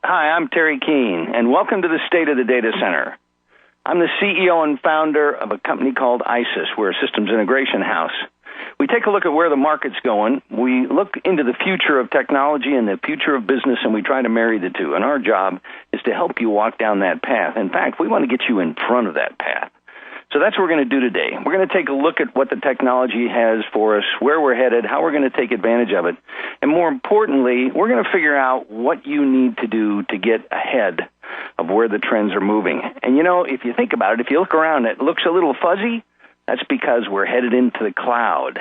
Hi, I'm Terry Keene, and welcome to the State of the Data Center. I'm the CEO and founder of a company called e-isys. We're a systems integration house. We take a look at where the market's going. We look into the future of technology and the future of business, and we try to marry the two. And our job is to help you walk down that path. In fact, we want to get you in front of that path. So that's what we're going to do today. We're going to take a look at what the technology has for us, where we're headed, how we're going to take advantage of it. And more importantly, we're going to figure out what you need to do to get ahead of where the trends are moving. And you know, if you think about it, if you look around, it looks a little fuzzy. That's because we're headed into the cloud.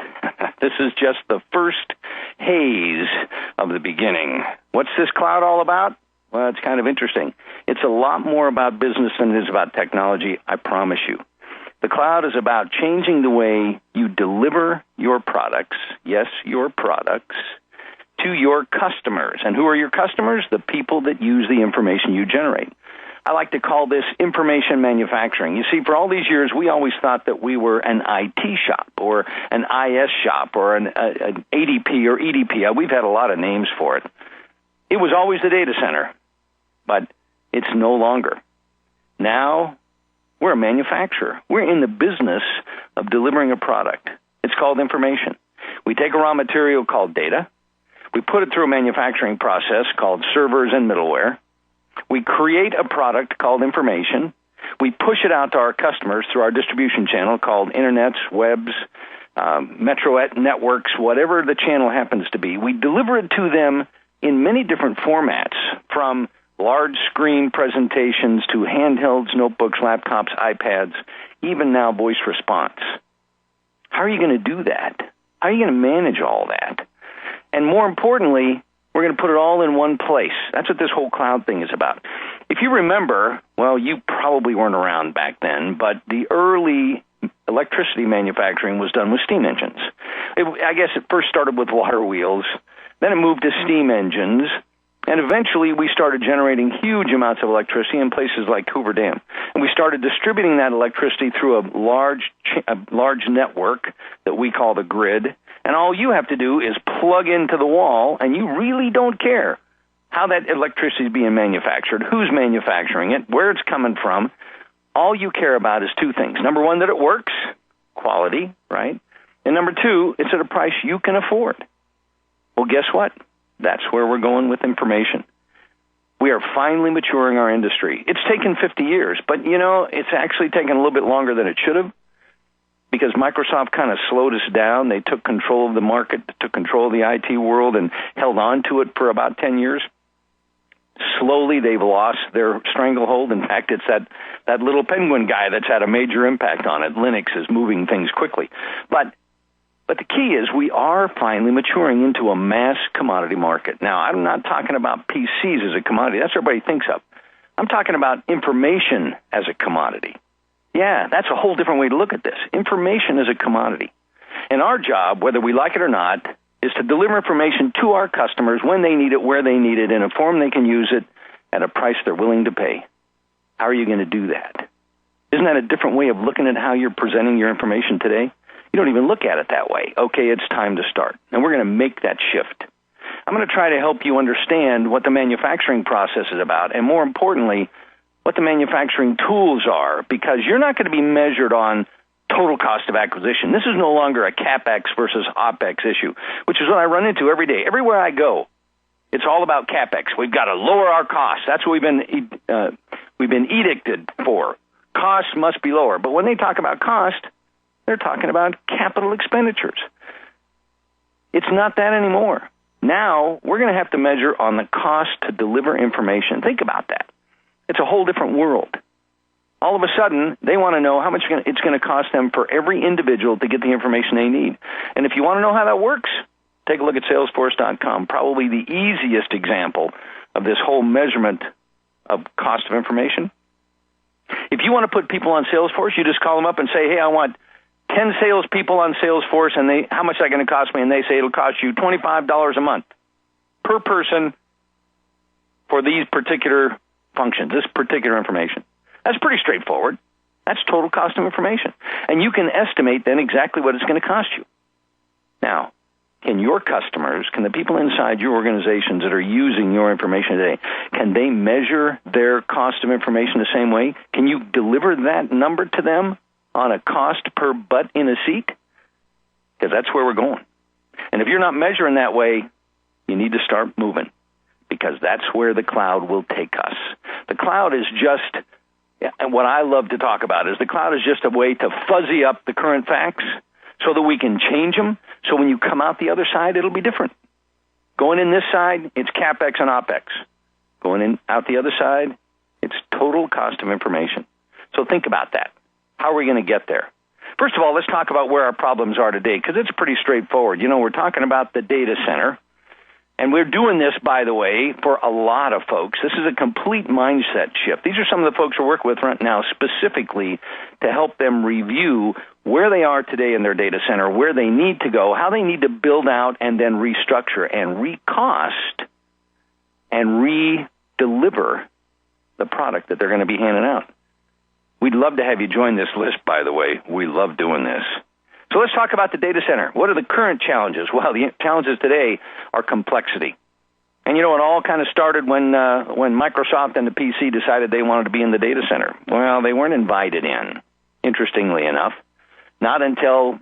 This is just the first haze of the beginning. What's this cloud all about? Well, it's kind of interesting. It's a lot more about business than it is about technology, I promise you. The cloud is about changing the way you deliver your products, yes, your products, to your customers. And who are your customers? The people that use the information you generate. I like to call this information manufacturing. You see, for all these years, we always thought that we were an IT shop or an IS shop or an ADP or EDP. We've had a lot of names for it. It was always the data center, but it's no longer. Now, we're a manufacturer. We're in the business of delivering a product. It's called information. We take a raw material called data. We put it through a manufacturing process called servers and middleware. We create a product called information. We push it out to our customers through our distribution channel called internets, webs, metro networks, whatever the channel happens to be. We deliver it to them in many different formats, from large screen presentations to handhelds, notebooks, laptops, iPads, even now voice response. How are you going to do that? How are you going to manage all that? And more importantly, we're going to put it all in one place. That's what this whole cloud thing is about. If you remember, well, you probably weren't around back then, but the early electricity manufacturing was done with steam engines. I guess it first started with water wheels, then it moved to steam engines, and eventually we started generating huge amounts of electricity in places like Hoover Dam. And we started distributing that electricity through a large network that we call the grid. And all you have to do is plug into the wall, and you really don't care how that electricity is being manufactured, who's manufacturing it, where it's coming from. All you care about is two things. Number one, that it works, quality, right? And number two, it's at a price you can afford. Well, guess what? That's where we're going with information. We are finally maturing our industry. It's taken 50 years, but you know, it's actually taken a little bit longer than it should have, because Microsoft kind of slowed us down. They took control of the market, took control of the IT world, and held on to it for about 10 years. Slowly, they've lost their stranglehold. In fact, it's that little penguin guy that's had a major impact on it. Linux is moving things quickly. But the key is we are finally maturing into a mass commodity market. Now, I'm not talking about PCs as a commodity. That's what everybody thinks of. I'm talking about information as a commodity. Yeah, that's a whole different way to look at this. Information is a commodity. And our job, whether we like it or not, is to deliver information to our customers when they need it, where they need it, in a form they can use it, at a price they're willing to pay. How are you going to do that? Isn't that a different way of looking at how you're presenting your information today? You don't even look at it that way. Okay, it's time to start. And we're going to make that shift. I'm going to try to help you understand what the manufacturing process is about, and more importantly, what the manufacturing tools are, because you're not going to be measured on total cost of acquisition. This is no longer a CapEx versus OpEx issue, which is what I run into every day. Everywhere I go, it's all about CapEx. We've got to lower our costs. That's what we've been edicted for. Costs must be lower. But when they talk about cost, they're talking about capital expenditures. It's not that anymore. Now, we're going to have to measure on the cost to deliver information. Think about that. It's a whole different world. All of a sudden, they want to know how much it's going to cost them for every individual to get the information they need. And if you want to know how that works, take a look at Salesforce.com, probably the easiest example of this whole measurement of cost of information. If you want to put people on Salesforce, you just call them up and say, hey, I want 10 salespeople on Salesforce, and how much is that going to cost me? And they say it'll cost you $25 a month per person for these particular functions, this particular information. That's pretty straightforward. That's total cost of information. And you can estimate then exactly what it's going to cost you. Now, Can your customers, can the people inside your organizations that are using your information today, can they measure their cost of information the same way? Can you deliver that number to them on a cost per butt in a seat? Because that's where we're going. And if you're not measuring that way, you need to start moving, because that's where the cloud will take us. The cloud is just, and what I love to talk about is the cloud is just a way to fuzzy up the current facts so that we can change them. So when you come out the other side, it'll be different. Going in this side, it's CapEx and OpEx. Going in out the other side, it's total cost of information. So think about that. How are we going to get there? First of all, let's talk about where our problems are today, because it's pretty straightforward. You know, we're talking about the data center, and we're doing this, by the way, for a lot of folks. This is a complete mindset shift. These are some of the folks we're working with right now specifically to help them review where they are today in their data center, where they need to go, how they need to build out and then restructure and recost and re-deliver the product that they're going to be handing out. We'd love to have you join this list, by the way. We love doing this. So let's talk about the data center. What are the current challenges? Well, the challenges today are complexity. And you know, it all kind of started when Microsoft and the PC decided they wanted to be in the data center. Well, they weren't invited in, interestingly enough. Not until,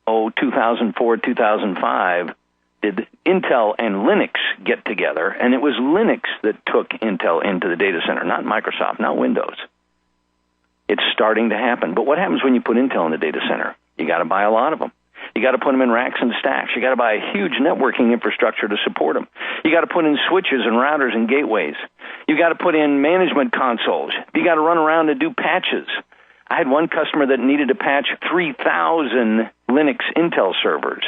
2004, 2005, did Intel and Linux get together, and it was Linux that took Intel into the data center, not Microsoft, not Windows. It's starting to happen. But what happens when you put Intel in the data center? You got to buy a lot of them. You got to put them in racks and stacks. You got to buy a huge networking infrastructure to support them. You got to put in switches and routers and gateways. You got to put in management consoles. You got to run around and do patches. I had one customer that needed to patch 3,000 Linux Intel servers,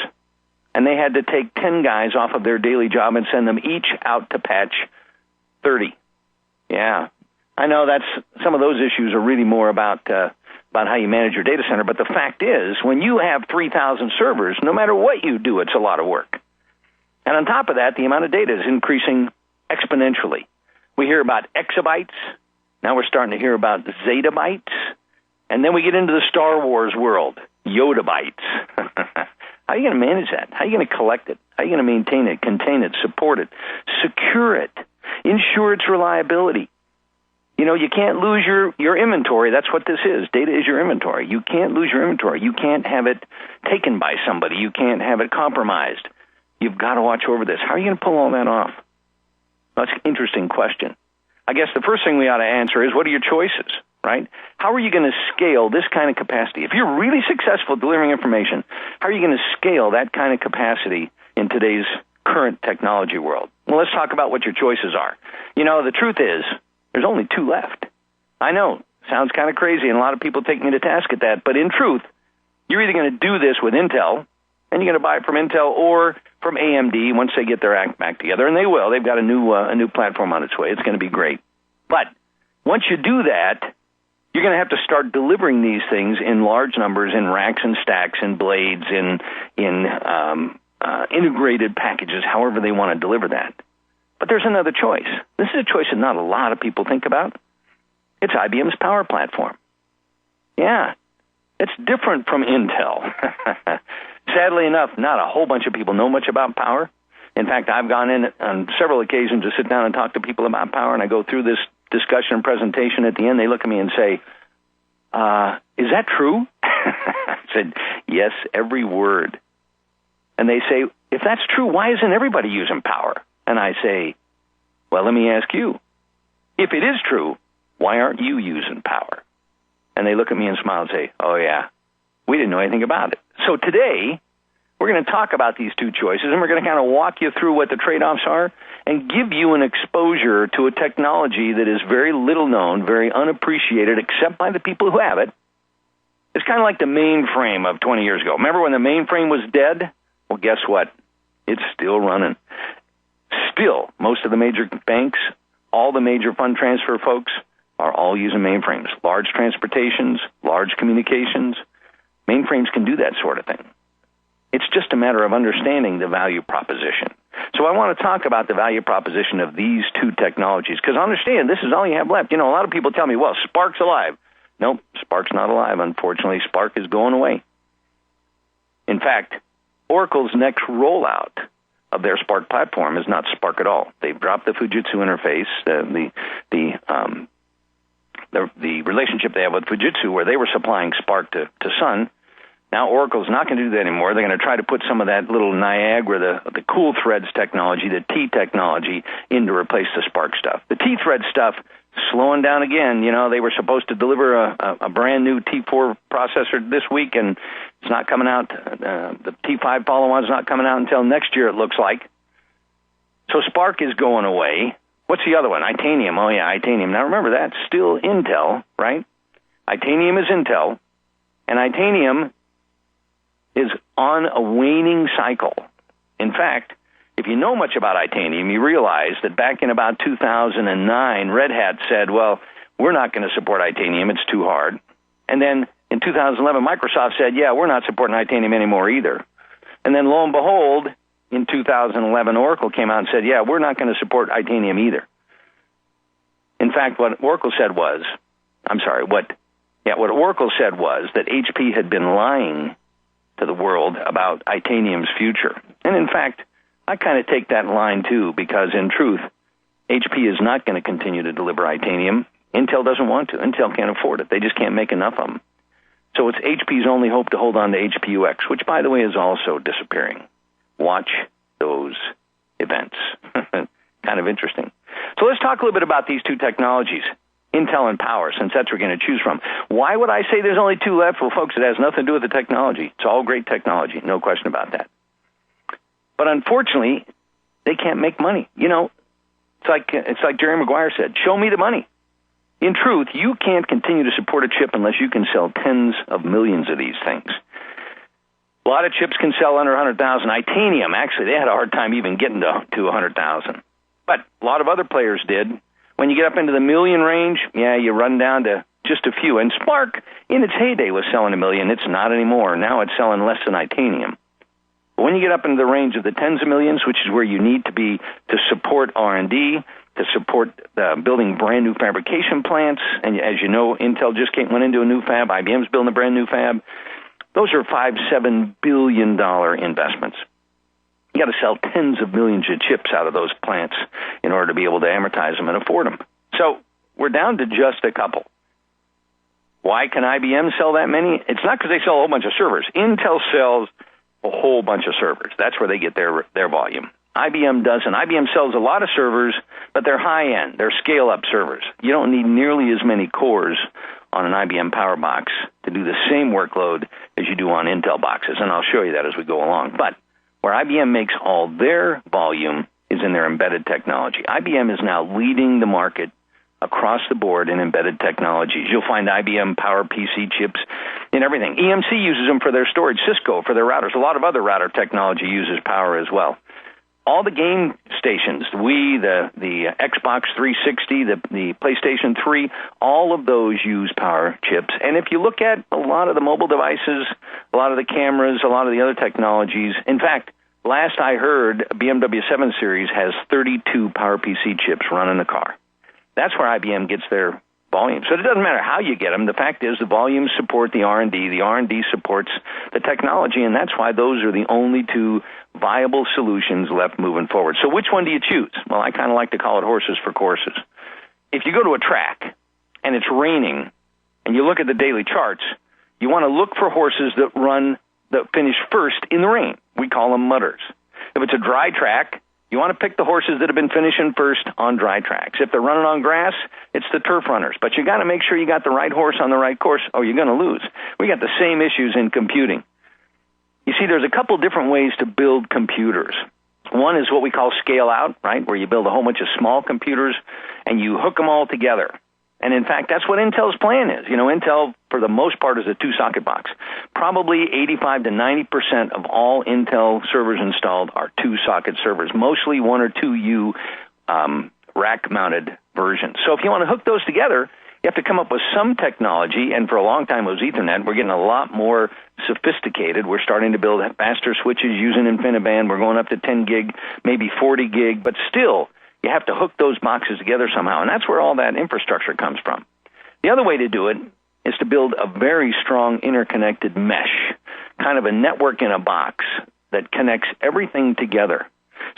and they had to take 10 guys off of their daily job and send them each out to patch 30. Yeah, I know some of those issues are really more about how you manage your data center, but the fact is, when you have 3,000 servers, no matter what you do, it's a lot of work. And on top of that, the amount of data is increasing exponentially. We hear about exabytes. Now we're starting to hear about zettabytes. And then we get into the Star Wars world, yottabytes. How are you going to manage that? How are you going to collect it? How are you going to maintain it, contain it, support it, secure it, ensure its reliability? You know, you can't lose your inventory. That's what this is. Data is your inventory. You can't lose your inventory. You can't have it taken by somebody. You can't have it compromised. You've got to watch over this. How are you going to pull all that off? That's an interesting question. I guess the first thing we ought to answer is, what are your choices, right? How are you going to scale this kind of capacity? If you're really successful delivering information, how are you going to scale that kind of capacity in today's current technology world? Well, let's talk about what your choices are. You know, the truth is, there's only two left. I know, sounds kind of crazy, and a lot of people take me to task at that, but in truth, you're either going to do this with Intel, and you're going to buy it from Intel or from AMD once they get their act back together, and they will. They've got a new platform on its way. It's going to be great. But once you do that, you're going to have to start delivering these things in large numbers, in racks and stacks, in blades, in integrated packages, however they want to deliver that. But there's another choice. This is a choice that not a lot of people think about. It's IBM's Power Platform. Yeah, it's different from Intel. Sadly enough, not a whole bunch of people know much about Power. In fact, I've gone in on several occasions to sit down and talk to people about Power, and I go through this discussion and presentation. At the end, they look at me and say, is that true? I said, yes, every word. And they say, if that's true, why isn't everybody using Power? And I say, well, let me ask you, if it is true, why aren't you using Power? And they look at me and smile and say, oh, yeah, we didn't know anything about it. So today, we're going to talk about these two choices, and we're going to kind of walk you through what the trade-offs are and give you an exposure to a technology that is very little known, very unappreciated, except by the people who have it. It's kind of like the mainframe of 20 years ago. Remember when the mainframe was dead? Well, guess what? It's still running. Still, most of the major banks, all the major fund transfer folks are all using mainframes. Large transportations, large communications. Mainframes can do that sort of thing. It's just a matter of understanding the value proposition. So I want to talk about the value proposition of these two technologies, because understand, this is all you have left. You know, a lot of people tell me, well, Spark's alive. Nope, Spark's not alive. Unfortunately, Spark is going away. In fact, Oracle's next rollout of their Spark platform is not Spark at all. They've dropped the Fujitsu interface, the relationship they have with Fujitsu, where they were supplying Spark to Sun. Now Oracle's not going to do that anymore. They're going to try to put some of that little Niagara, the cool threads technology, the T technology, in to replace the Spark stuff. The T thread stuff slowing down again. You know, they were supposed to deliver a brand new T4 processor this week, and it's not coming out. The T5 follow-on's not coming out until next year, it looks like. So Spark is going away. What's the other one? Itanium. Oh, yeah, Itanium. Now, remember, that's still Intel, right? Itanium is Intel, and Itanium is on a waning cycle. In fact, if you know much about Itanium, you realize that back in about 2009, Red Hat said, well, we're not going to support Itanium. It's too hard. And then in 2011, Microsoft said, yeah, we're not supporting Itanium anymore either. And then lo and behold, in 2011, Oracle came out and said, yeah, we're not going to support Itanium either. In fact, what Oracle said was that HP had been lying to the world about Itanium's future. And in fact, I kind of take that line too, because in truth, HP is not going to continue to deliver Itanium. Intel doesn't want to. Intel can't afford it. They just can't make enough of them. So it's HP's only hope to hold on to HPUX, which, by the way, is also disappearing. Watch those events. Kind of interesting. So let's talk a little bit about these two technologies, Intel and Power, since that's what we're going to choose from. Why would I say there's only two left? Well, folks, it has nothing to do with the technology. It's all great technology, no question about that. But unfortunately, they can't make money. You know, it's like Jerry Maguire said, show me the money. In truth, you can't continue to support a chip unless you can sell tens of millions of these things. A lot of chips can sell under 100,000. Itanium, actually, they had a hard time even getting to 100,000. But a lot of other players did. When you get up into the million range, yeah, you run down to just a few. And Spark, in its heyday, was selling 1 million. It's not anymore. Now it's selling less than Itanium. But when you get up into the range of the tens of millions, which is where you need to be to support R&D, to support building brand new fabrication plants, and as you know, Intel just went into a new fab, IBM's building a brand new fab. Those are $5-7 billion investments. You got to sell tens of millions of chips out of those plants in order to be able to amortize them and afford them. So we're down to just a couple. Why can IBM sell that many? It's not because they sell a whole bunch of servers. Intel sells a whole bunch of servers. That's where they get their volume. IBM doesn't. IBM sells a lot of servers, but they're high-end. They're scale-up servers. You don't need nearly as many cores on an IBM Power box to do the same workload as you do on Intel boxes, and I'll show you that as we go along. But where IBM makes all their volume is in their embedded technology. IBM is now leading the market across the board in embedded technologies. You'll find IBM Power PC chips in everything. EMC uses them for their storage, Cisco for their routers. A lot of other router technology uses Power as well. All the game stations, the Wii, the Xbox 360, the PlayStation 3, all of those use Power chips. And if you look at a lot of the mobile devices, a lot of the cameras, a lot of the other technologies, in fact, last I heard, BMW 7 Series has 32 Power PC chips running the car. That's where IBM gets their volume. So it doesn't matter how you get them. The fact is the volumes support the R&D. The R&D supports the technology, and that's why those are the only two viable solutions left moving forward. So which one do you choose? Well, I kind of like to call it horses for courses. If you go to a track and it's raining and you look at the daily charts, you want to look for horses that finish first in the rain. We call them mudders. If it's a dry track, you want to pick the horses that have been finishing first on dry tracks. If they're running on grass, it's the turf runners. But you got to make sure you got the right horse on the right course, or you're going to lose. We got the same issues in computing. You see, there's a couple different ways to build computers. One is what we call scale out, right, where you build a whole bunch of small computers and you hook them all together. And in fact, that's what Intel's plan is. You know, Intel, for the most part, is a two-socket box. Probably 85 to 90% of all Intel servers installed are two-socket servers, mostly 1 or 2U rack-mounted versions. So if you want to hook those together, you have to come up with some technology, and for a long time it was Ethernet. We're getting a lot more sophisticated. We're starting to build faster switches using InfiniBand. We're going up to 10 gig, maybe 40 gig, but still, you have to hook those boxes together somehow, and that's where all that infrastructure comes from. The other way to do it is to build a very strong interconnected mesh, kind of a network in a box. that connects everything together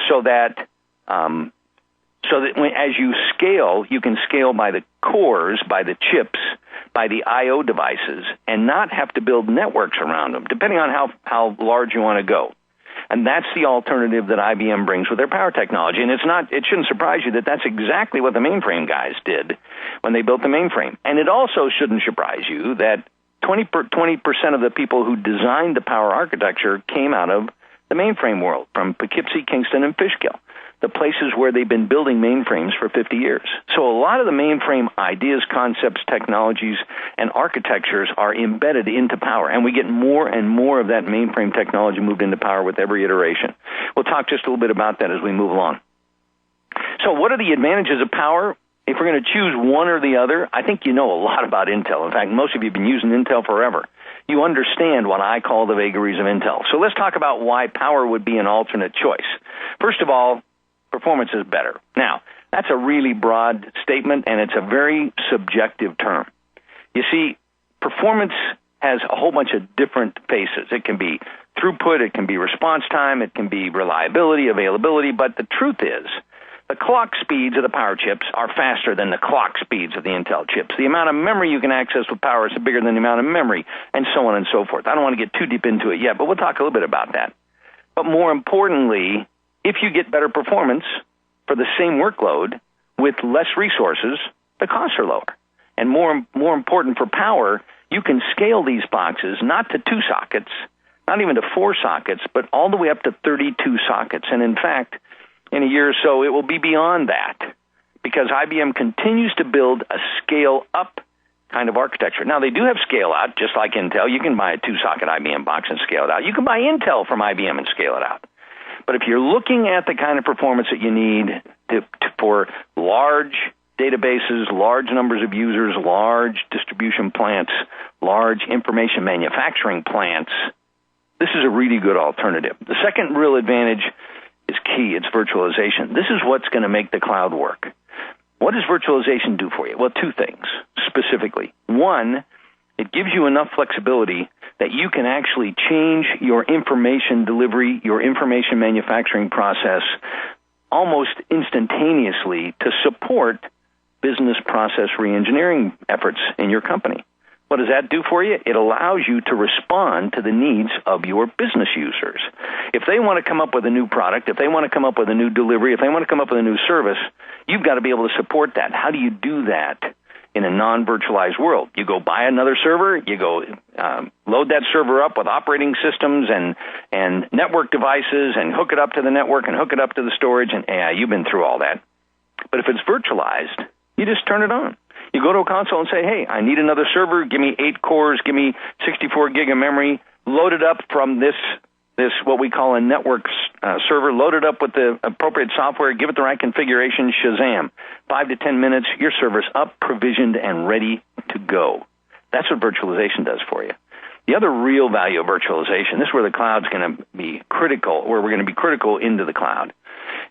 so that as you scale, you can scale by the cores, by the chips, by the I/O devices, and not have to build networks around them, depending on how large you want to go. And that's the alternative that IBM brings with their power technology. And it shouldn't surprise you that that's exactly what the mainframe guys did when they built the mainframe. And it also shouldn't surprise you that 20% of the people who designed the power architecture came out of the mainframe world, from Poughkeepsie, Kingston, and Fishkill, the places where they've been building mainframes for 50 years. So a lot of the mainframe ideas, concepts, technologies, and architectures are embedded into power, and we get more and more of that mainframe technology moved into power with every iteration. We'll talk just a little bit about that as we move along. So what are the advantages of power? If we're going to choose one or the other, I think you know a lot about Intel. In fact, most of you have been using Intel forever. You understand what I call the vagaries of Intel. So let's talk about why power would be an alternate choice. First of all, performance is better. Now, that's a really broad statement, and it's a very subjective term. You see, performance has a whole bunch of different faces. It can be throughput, it can be response time, it can be reliability, availability, but the truth is, the clock speeds of the power chips are faster than the clock speeds of the Intel chips. The amount of memory you can access with power is bigger than the amount of memory, and so on and so forth. I don't want to get too deep into it yet, but we'll talk a little bit about that. But more importantly, if you get better performance for the same workload with less resources, the costs are lower. And more important for power, you can scale these boxes not to 2 sockets, not even to 4 sockets, but all the way up to 32 sockets. And in fact, in a year or so, it will be beyond that, because IBM continues to build a scale-up kind of architecture. Now, they do have scale-out, just like Intel. You can buy a 2-socket IBM box and scale it out. You can buy Intel from IBM and scale it out. But if you're looking at the kind of performance that you need for large databases, large numbers of users, large distribution plants, large information manufacturing plants, this is a really good alternative. The second real advantage is key. It's virtualization. This is what's going to make the cloud work. What does virtualization do for you? Well, 2 things specifically. One, it gives you enough flexibility that you can actually change your information delivery, your information manufacturing process almost instantaneously to support business process reengineering efforts in your company. What does that do for you? It allows you to respond to the needs of your business users. If they want to come up with a new product, if they want to come up with a new delivery, if they want to come up with a new service, you've got to be able to support that. How do you do that in a non-virtualized world? You go buy another server, you go load that server up with operating systems and network devices and hook it up to the network and hook it up to the storage, and you've been through all that. But if it's virtualized, you just turn it on. You go to a console and say, hey, I need another server, give me 8 cores, give me 64 gig of memory, load it up from this what we call a network server, load it up with the appropriate software, give it the right configuration, shazam. 5 to 10 minutes, your server's up, provisioned, and ready to go. That's what virtualization does for you. The other real value of virtualization, this is where the cloud's going to be critical, where we're going to be critical into the cloud,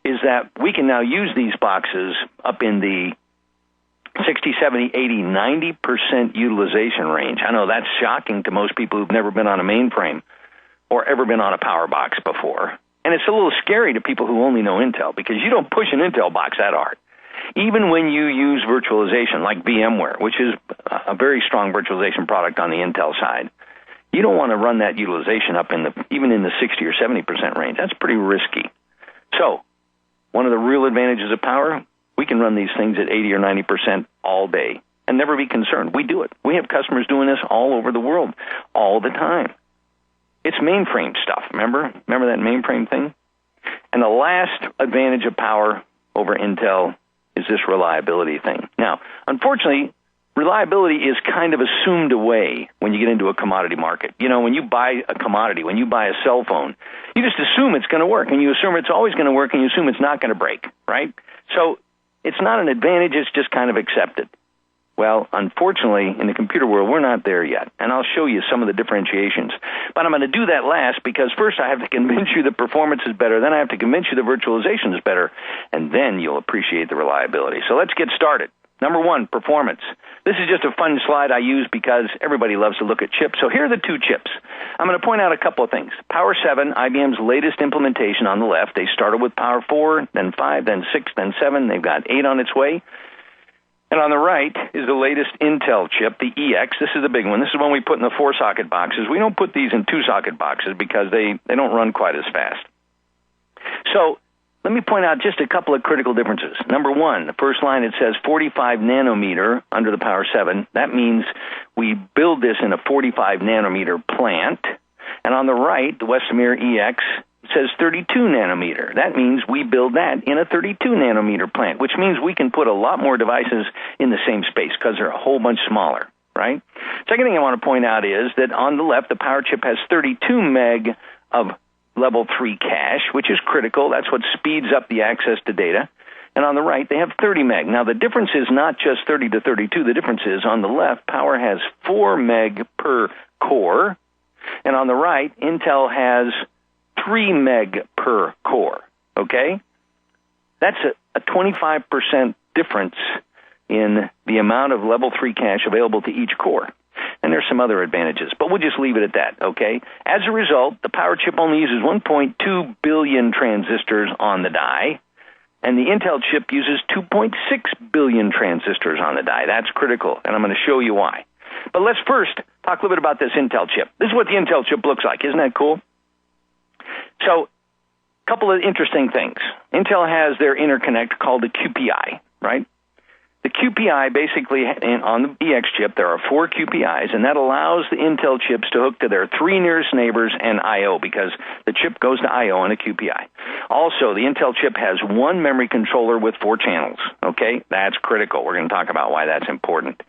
is that we can now use these boxes up in the 60, 70, 80, 90% utilization range. I know that's shocking to most people who've never been on a mainframe or ever been on a power box before. And it's a little scary to people who only know Intel, because you don't push an Intel box that hard. Even when you use virtualization like VMware, which is a very strong virtualization product on the Intel side, you don't want to run that utilization up even in the 60 or 70% range. That's pretty risky. So, one of the real advantages of power, we can run these things at 80 or 90% all day and never be concerned. We do it. We have customers doing this all over the world all the time. It's mainframe stuff, remember? Remember that mainframe thing? And the last advantage of power over Intel is this reliability thing. Now, unfortunately, reliability is kind of assumed away when you get into a commodity market. You know, when you buy a commodity, when you buy a cell phone, you just assume it's going to work, and you assume it's always going to work, and you assume it's not going to break, right? So it's not an advantage, it's just kind of accepted. Well, unfortunately, in the computer world, we're not there yet, and I'll show you some of the differentiations. But I'm going to do that last, because first I have to convince you the performance is better, then I have to convince you the virtualization is better, and then you'll appreciate the reliability. So let's get started. Number one, performance. This is just a fun slide I use because everybody loves to look at chips. So here are the two chips. I'm going to point out a couple of things. Power 7, IBM's latest implementation on the left. They started with Power 4, then 5, then 6, then 7. They've got 8 on its way. And on the right is the latest Intel chip, the EX. This is the big one. This is one we put in the 4-socket boxes. We don't put these in 2-socket boxes because they don't run quite as fast. So let me point out just a couple of critical differences. Number one, the first line, it says 45 nanometer under the Power 7. That means we build this in a 45 nanometer plant. And on the right, the Westamere EX says 32 nanometer. That means we build that in a 32 nanometer plant, which means we can put a lot more devices in the same space because they're a whole bunch smaller, right? Second thing I want to point out is that on the left, the Power chip has 32 meg of level 3 cache, which is critical. That's what speeds up the access to data. And on the right, they have 30 meg. Now, the difference is not just 30 to 32. The difference is on the left, Power has 4 meg per core. And on the right, Intel has 3 meg per core, okay? That's a 25% difference in the amount of level 3 cache available to each core. And there's some other advantages, but we'll just leave it at that, okay? As a result, the Power chip only uses 1.2 billion transistors on the die, and the Intel chip uses 2.6 billion transistors on the die. That's critical, and I'm going to show you why. But let's first talk a little bit about this Intel chip. This is what the Intel chip looks like. Isn't that cool? So, a couple of interesting things. Intel has their interconnect called the QPI, right? The QPI, basically, on the EX chip, there are 4 QPIs, and that allows the Intel chips to hook to their 3 nearest neighbors and I.O., because the chip goes to I.O. on a QPI. Also, the Intel chip has 1 memory controller with 4 channels, okay? That's critical. We're going to talk about why that's important.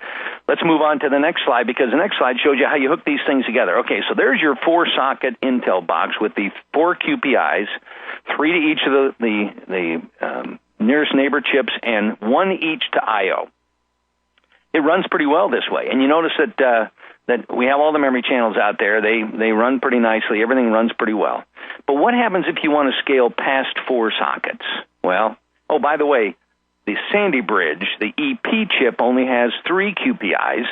Let's move on to the next slide, because the next slide shows you how you hook these things together. Okay, so there's your 4-socket Intel box with the 4 QPIs, 3 to each of the nearest neighbor chips, and 1 each to I.O. It runs pretty well this way. And you notice that we have all the memory channels out there. They run pretty nicely. Everything runs pretty well. But what happens if you want to scale past 4 sockets? Well, oh, by the way, the Sandy Bridge, the EP chip, only has 3 QPIs,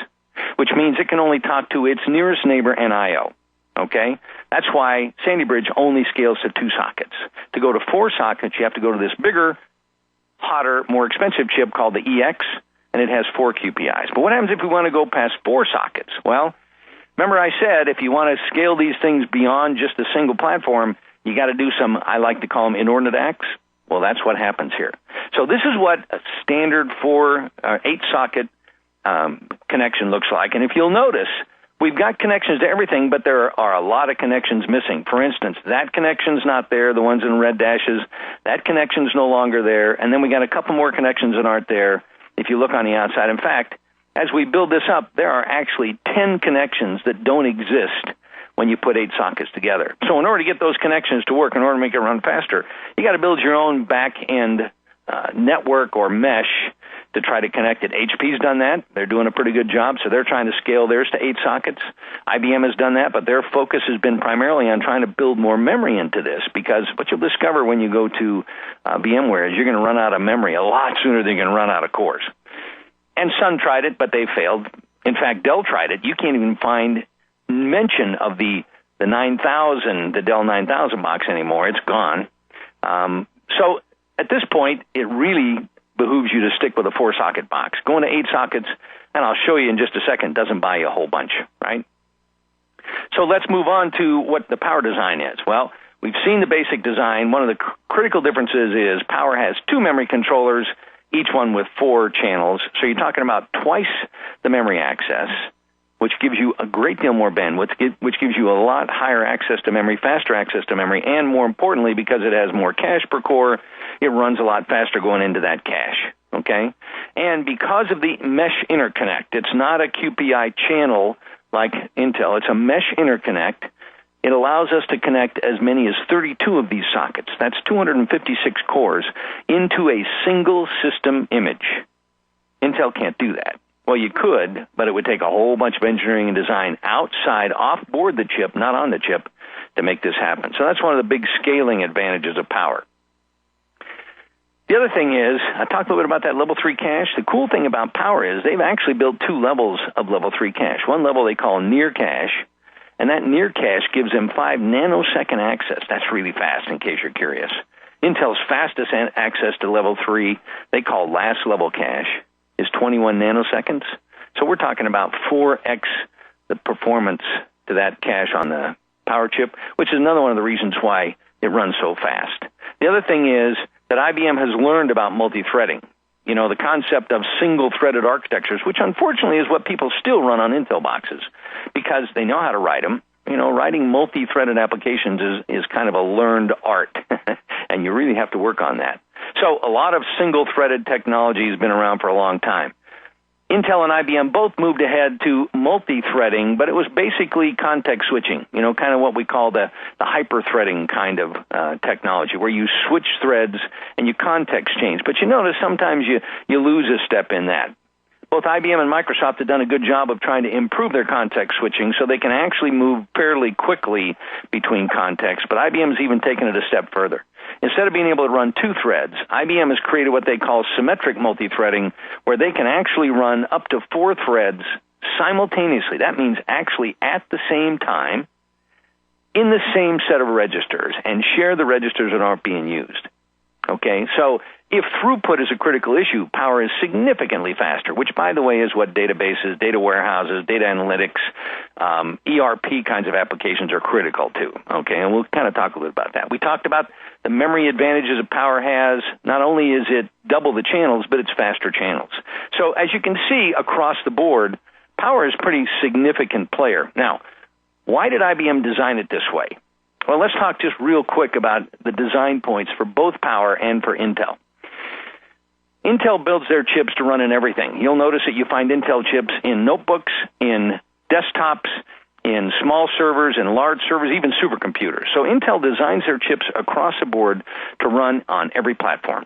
which means it can only talk to its nearest neighbor and I.O. Okay? That's why Sandy Bridge only scales to 2 sockets. To go to 4 sockets, you have to go to this bigger, hotter, more expensive chip called the EX, and it has 4 QPIs. But what happens if we want to go past 4 sockets? Well, remember I said if you want to scale these things beyond just a single platform, you got to do some, I like to call them inordinate acts. Well, that's what happens here. So this is what a standard 8-socket connection looks like. And if you'll notice, we've got connections to everything, but there are a lot of connections missing. For instance, that connection's not there, the ones in red dashes. That connection's no longer there. And then we got a couple more connections that aren't there if you look on the outside. In fact, as we build this up, there are actually 10 connections that don't exist when you put 8 sockets together. So in order to get those connections to work, in order to make it run faster, you got to build your own back-end network or mesh to try to connect it. HP's done that. They're doing a pretty good job, so they're trying to scale theirs to 8 sockets. IBM has done that, but their focus has been primarily on trying to build more memory into this, because what you'll discover when you go to VMware is you're going to run out of memory a lot sooner than you're going to run out of cores. And Sun tried it, but they failed. In fact, Dell tried it. You can't even find mention of the 9000, the Dell 9000 box anymore. It's gone. So at this point, it really behooves you to stick with a 4-socket box. Going to 8 sockets, and I'll show you in just a second, doesn't buy you a whole bunch, right? So let's move on to what the Power design is. Well, we've seen the basic design. One of the critical differences is Power has 2 memory controllers, each one with 4 channels. So you're talking about twice the memory access, which gives you a great deal more bandwidth, which gives you a lot higher access to memory, faster access to memory, and more importantly, because it has more cache per core, it runs a lot faster going into that cache, okay? And because of the mesh interconnect, it's not a QPI channel like Intel, it's a mesh interconnect. It allows us to connect as many as 32 of these sockets, that's 256 cores, into a single system image. Intel can't do that. Well, you could, but it would take a whole bunch of engineering and design outside, off-board the chip, not on the chip, to make this happen. So that's one of the big scaling advantages of Power. The other thing is, I talked a little bit about that level 3 cache. The cool thing about Power is they've actually built 2 levels of level 3 cache. One level they call near cache, and that near cache gives them 5 nanosecond access. That's really fast, in case you're curious. Intel's fastest access to level 3, they call last level cache, is 21 nanoseconds. So we're talking about 4x the performance to that cache on the Power chip, which is another one of the reasons why it runs so fast. The other thing is that IBM has learned about multi-threading. You know, the concept of single-threaded architectures, which unfortunately is what people still run on Intel boxes because they know how to write them. You know, writing multi-threaded applications is kind of a learned art, and you really have to work on that. So a lot of single-threaded technology has been around for a long time. Intel and IBM both moved ahead to multi-threading, but it was basically context switching, you know, kind of what we call the hyper-threading kind of technology, where you switch threads and you context change. But you notice sometimes you lose a step in that. Both IBM and Microsoft have done a good job of trying to improve their context switching so they can actually move fairly quickly between contexts, but IBM has even taken it a step further. Instead of being able to run 2 threads, IBM has created what they call symmetric multi-threading, where they can actually run up to 4 threads simultaneously. That means actually at the same time in the same set of registers and share the registers that aren't being used. Okay, so if throughput is a critical issue, Power is significantly faster, which, by the way, is what databases, data warehouses, data analytics, ERP kinds of applications are critical to. Okay, and we'll kind of talk a little about that. We talked about the memory advantages that Power has. Not only is it double the channels, but it's faster channels. So as you can see across the board, Power is a pretty significant player. Now, why did IBM design it this way? Well, let's talk just real quick about the design points for both Power and for Intel. Intel builds their chips to run in everything. You'll notice that you find Intel chips in notebooks, in desktops, in small servers, in large servers, even supercomputers. So Intel designs their chips across the board to run on every platform.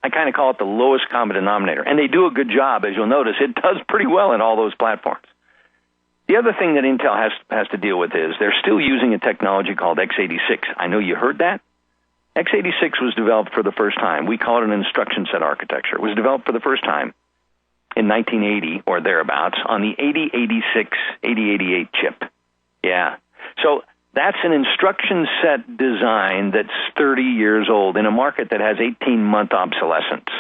I kind of call it the lowest common denominator. And they do a good job, as you'll notice. It does pretty well in all those platforms. The other thing that Intel has to deal with is they're still using a technology called x86. I know you heard that. x86 was developed for the first time. We call it an instruction set architecture. It was developed for the first time in 1980 or thereabouts on the 8086, 8088 chip. Yeah. So that's an instruction set design that's 30 years old in a market that has 18-month obsolescence.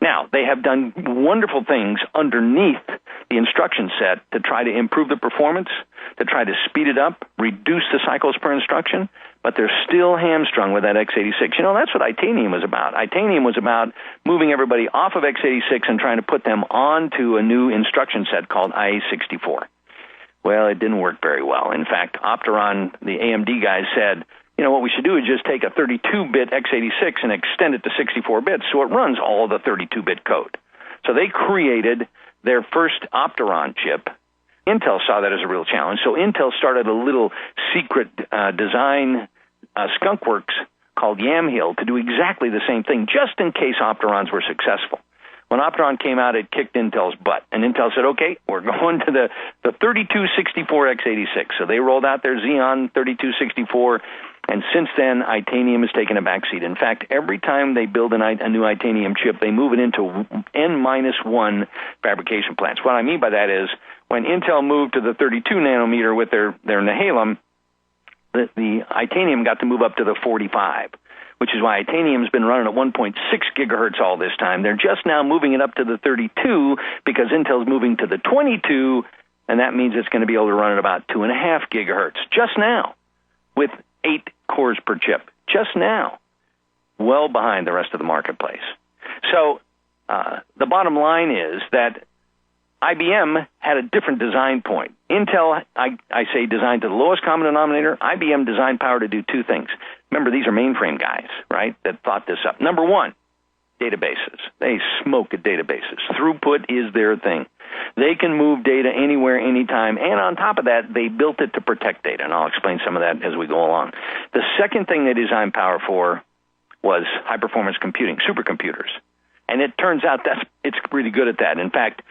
Now, they have done wonderful things underneath the instruction set to try to improve the performance, to try to speed it up, reduce the cycles per instruction, but they're still hamstrung with that x86. You know, that's what Itanium was about. Itanium was about moving everybody off of x86 and trying to put them onto a new instruction set called IA64. Well, it didn't work very well. In fact, Opteron, the AMD guys, said, you know, what we should do is just take a 32-bit x86 and extend it to 64 bits so it runs all the 32-bit code. So they created their first Opteron chip. Intel saw that as a real challenge, so Intel started a little secret design skunkworks called Yamhill to do exactly the same thing, just in case Opterons were successful. When Opteron came out, it kicked Intel's butt, and Intel said, okay, we're going to the 3264 x86. So they rolled out their Xeon 3264, and since then, Itanium has taken a backseat. In fact, every time they build a new Itanium chip, they move it into N-1 fabrication plants. What I mean by that is, when Intel moved to the 32 nanometer with their Nehalem, the Itanium got to move up to the 45, which is why Itanium's been running at 1.6 gigahertz all this time. They're just now moving it up to the 32 because Intel's moving to the 22, and that means it's going to be able to run at about 2.5 gigahertz just now with 8 cores per chip, just now, well behind the rest of the marketplace. So the bottom line is that IBM had a different design point. Intel, I say, designed to the lowest common denominator. IBM designed Power to do 2 things. Remember, these are mainframe guys, right, that thought this up. Number 1, databases. They smoke at databases. Throughput is their thing. They can move data anywhere, anytime, and on top of that, they built it to protect data, and I'll explain some of that as we go along. The second thing they designed Power for was high-performance computing, supercomputers. And it turns out it's really good at that. In fact,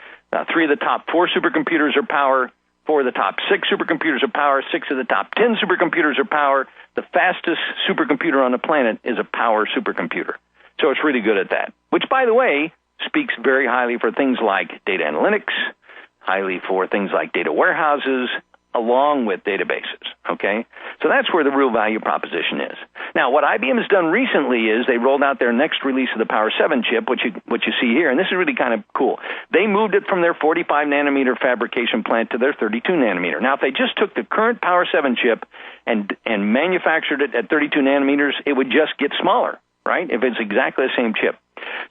3 of the top 4 supercomputers are Power, 4 of the top 6 supercomputers are Power, 6 of the top 10 supercomputers are Power. The fastest supercomputer on the planet is a Power supercomputer. So it's really good at that, which, by the way, speaks very highly for things like data analytics, highly for things like data warehouses, along with databases, okay? So that's where the real value proposition is. Now, what IBM has done recently is they rolled out their next release of the Power 7 chip, which you see here, and this is really kind of cool. They moved it from their 45-nanometer fabrication plant to their 32-nanometer. Now, if they just took the current Power 7 chip and manufactured it at 32 nanometers, it would just get smaller, right, if it's exactly the same chip.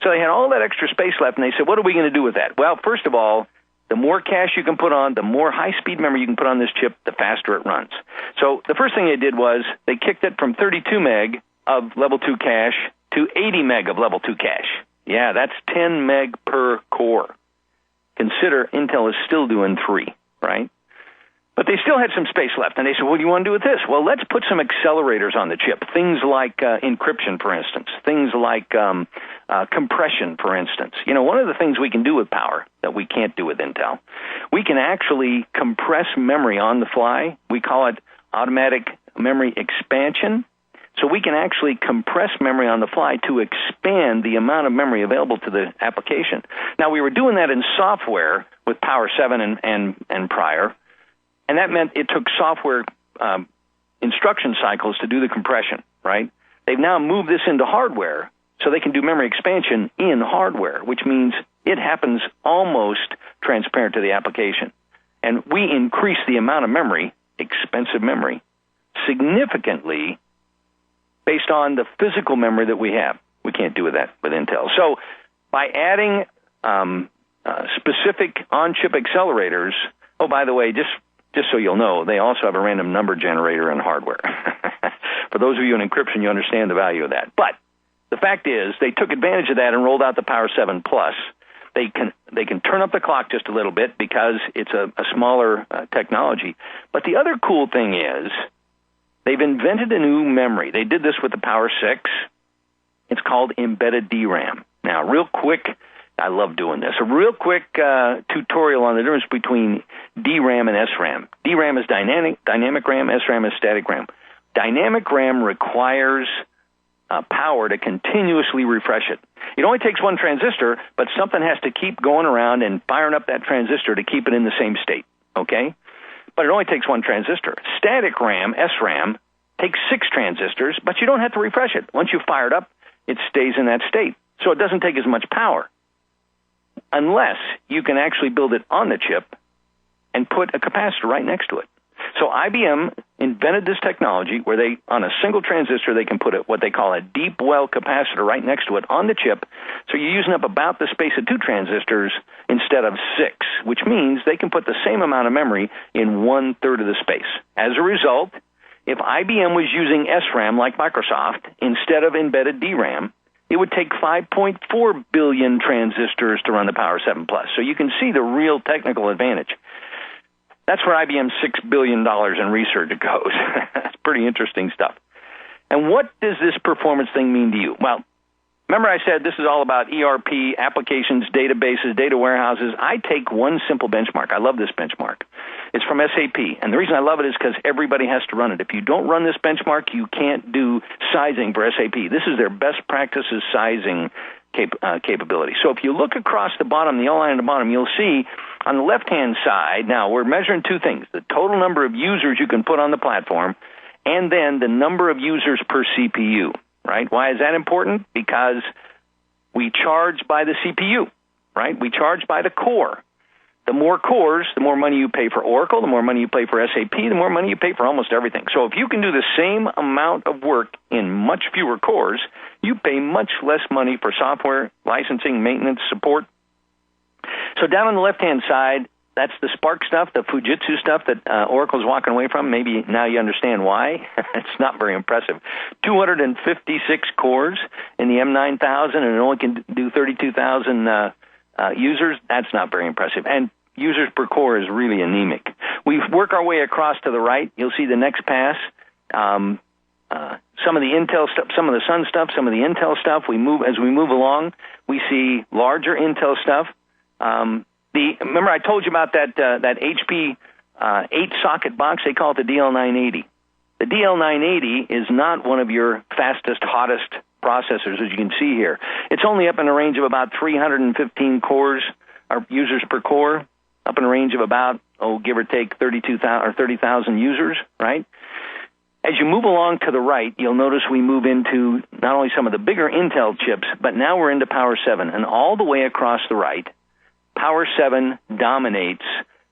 So they had all that extra space left, and they said, what are we going to do with that? Well, first of all, the more cache you can put on, the more high-speed memory you can put on this chip, the faster it runs. So the first thing they did was they kicked it from 32 meg of level 2 cache to 80 meg of level 2 cache. Yeah, that's 10 meg per core. Consider Intel is still doing 3, right? But they still had some space left, and they said, what do you want to do with this? Well, let's put some accelerators on the chip, things like encryption, for instance, things like compression, for instance. You know, one of the things we can do with Power that we can't do with Intel, we can actually compress memory on the fly. We call it automatic memory expansion. So we can actually compress memory on the fly to expand the amount of memory available to the application. Now, we were doing that in software with Power 7 and prior, and that meant it took software instruction cycles to do the compression, right? They've now moved this into hardware so they can do memory expansion in hardware, which means it happens almost transparent to the application. And we increase the amount of memory, expensive memory, significantly based on the physical memory that we have. We can't do that with Intel. So by adding specific on-chip accelerators, oh, by the way, just so you'll know, they also have a random number generator in hardware. For those of you in encryption, you understand the value of that. But the fact is, they took advantage of that and rolled out the Power 7 Plus. They can turn up the clock just a little bit because it's a smaller technology. But the other cool thing is they've invented a new memory. They did this with the Power 6. It's called embedded DRAM. Now, real quick, I love doing this. A real quick tutorial on the difference between DRAM and SRAM. DRAM is dynamic RAM, SRAM is static RAM. Dynamic RAM requires power to continuously refresh it. It only takes one transistor, but something has to keep going around and firing up that transistor to keep it in the same state, okay? But it only takes one transistor. Static RAM, SRAM, takes 6 transistors, but you don't have to refresh it. Once you fire it up, it stays in that state. So it doesn't take as much power, unless you can actually build it on the chip and put a capacitor right next to it. So IBM invented this technology where they, on a single transistor, they can put what they call a deep well capacitor right next to it on the chip. So you're using up about the space of 2 transistors instead of 6, which means they can put the same amount of memory in 1/3 of the space. As a result, if IBM was using SRAM like Microsoft instead of embedded DRAM, it would take 5.4 billion transistors to run the Power 7 Plus. So you can see the real technical advantage. That's where IBM's $6 billion in research goes. That's pretty interesting stuff. And what does this performance thing mean to you? Well, remember I said this is all about ERP, applications, databases, data warehouses. I take one simple benchmark. I love this benchmark. It's from SAP. And the reason I love it is because everybody has to run it. If you don't run this benchmark, you can't do sizing for SAP. This is their best practices sizing capability. So if you look across the bottom, the yellow line at the bottom, you'll see on the left-hand side, now we're measuring 2 things, the total number of users you can put on the platform, and then the number of users per CPU, right? Why is that important? Because we charge by the CPU, right? We charge by the core. The more cores, the more money you pay for Oracle, the more money you pay for SAP, the more money you pay for almost everything. So if you can do the same amount of work in much fewer cores, you pay much less money for software, licensing, maintenance, support. So down on the left-hand side, that's the Spark stuff, the Fujitsu stuff that Oracle's walking away from. Maybe now you understand why. It's not very impressive. 256 cores in the M9000, and it only can do 32,000 users. That's not very impressive. And users per core is really anemic. We work our way across to the right. You'll see the next pass. Some of the Intel stuff, some of the Sun stuff, some of the Intel stuff. As we move along, we see larger Intel stuff. Remember I told you about that HP 8-socket box? They call it the DL980. The DL980 is not one of your fastest, hottest processors, as you can see here. It's only up in a range of about 315 cores, or users per core, up in a range of about, give or take 32,000 or 30,000 users, right? As you move along to the right, you'll notice we move into not only some of the bigger Intel chips, but now we're into Power 7. And all the way across the right, Power 7 dominates,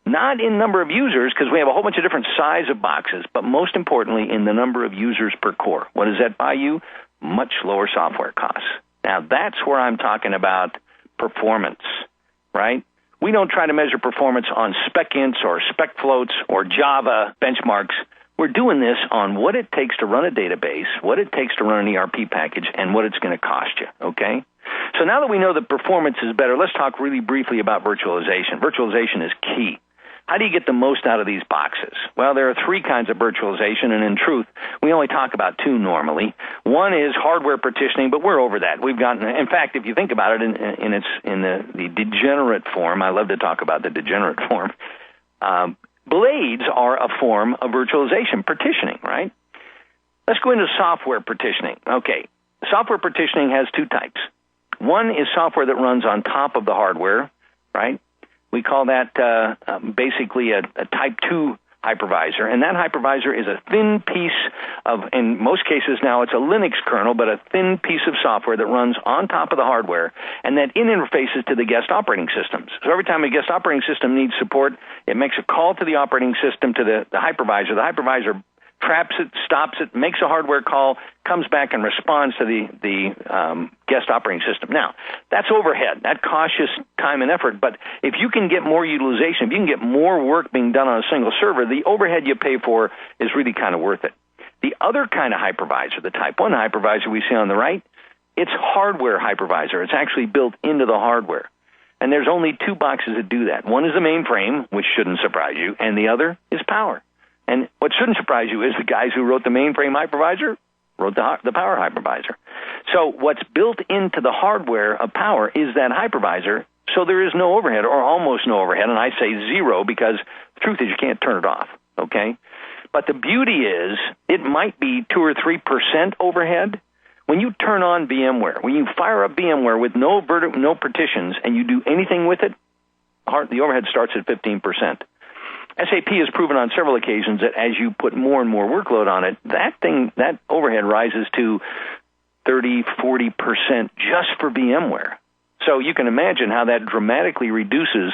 not in number of users, because we have a whole bunch of different size of boxes, but most importantly in the number of users per core. What does that buy you? Much lower software costs. Now that's where I'm talking about performance, right? We don't try to measure performance on spec-ints or spec floats or Java benchmarks. We're doing this on what it takes to run a database, what it takes to run an ERP package, and what it's going to cost you, okay? So now that we know that performance is better, let's talk really briefly about virtualization. Virtualization is key. How do you get the most out of these boxes? Well, there are three kinds of virtualization, and in truth, we only talk about two normally. One is hardware partitioning, but we're over that. We've gotten, in fact, if you think about it in the degenerate form, I love to talk about the degenerate form, blades are a form of virtualization, partitioning, right? Let's go into software partitioning. Okay, software partitioning has two types. One is software that runs on top of the hardware, right? We call that basically a Type 2 hypervisor, and that hypervisor is a thin piece of, in most cases now it's a Linux kernel, but a thin piece of software that runs on top of the hardware, and that interfaces to the guest operating systems. So every time a guest operating system needs support, it makes a call to the operating system, to the hypervisor. The hypervisor traps it, stops it, makes a hardware call, comes back and responds to the guest operating system. Now, that's overhead. That costs you time and effort, but if you can get more utilization, if you can get more work being done on a single server, the overhead you pay for is really kind of worth it. The other kind of hypervisor, the Type 1 hypervisor we see on the right, it's hardware hypervisor. It's actually built into the hardware. And there's only two boxes that do that. One is the mainframe, which shouldn't surprise you, and the other is power. And what shouldn't surprise you is the guys who wrote the mainframe hypervisor wrote the power hypervisor. So what's built into the hardware of power is that hypervisor, so there is no overhead, or almost no overhead, and I say zero because the truth is you can't turn it off, okay? But the beauty is it might be 2 or 3% overhead. When you turn on VMware, when you fire up VMware with no partitions and you do anything with it, the overhead starts at 15%. SAP has proven on several occasions that as you put more and more workload on it, that overhead rises to 30, 40% just for VMware. So you can imagine how that dramatically reduces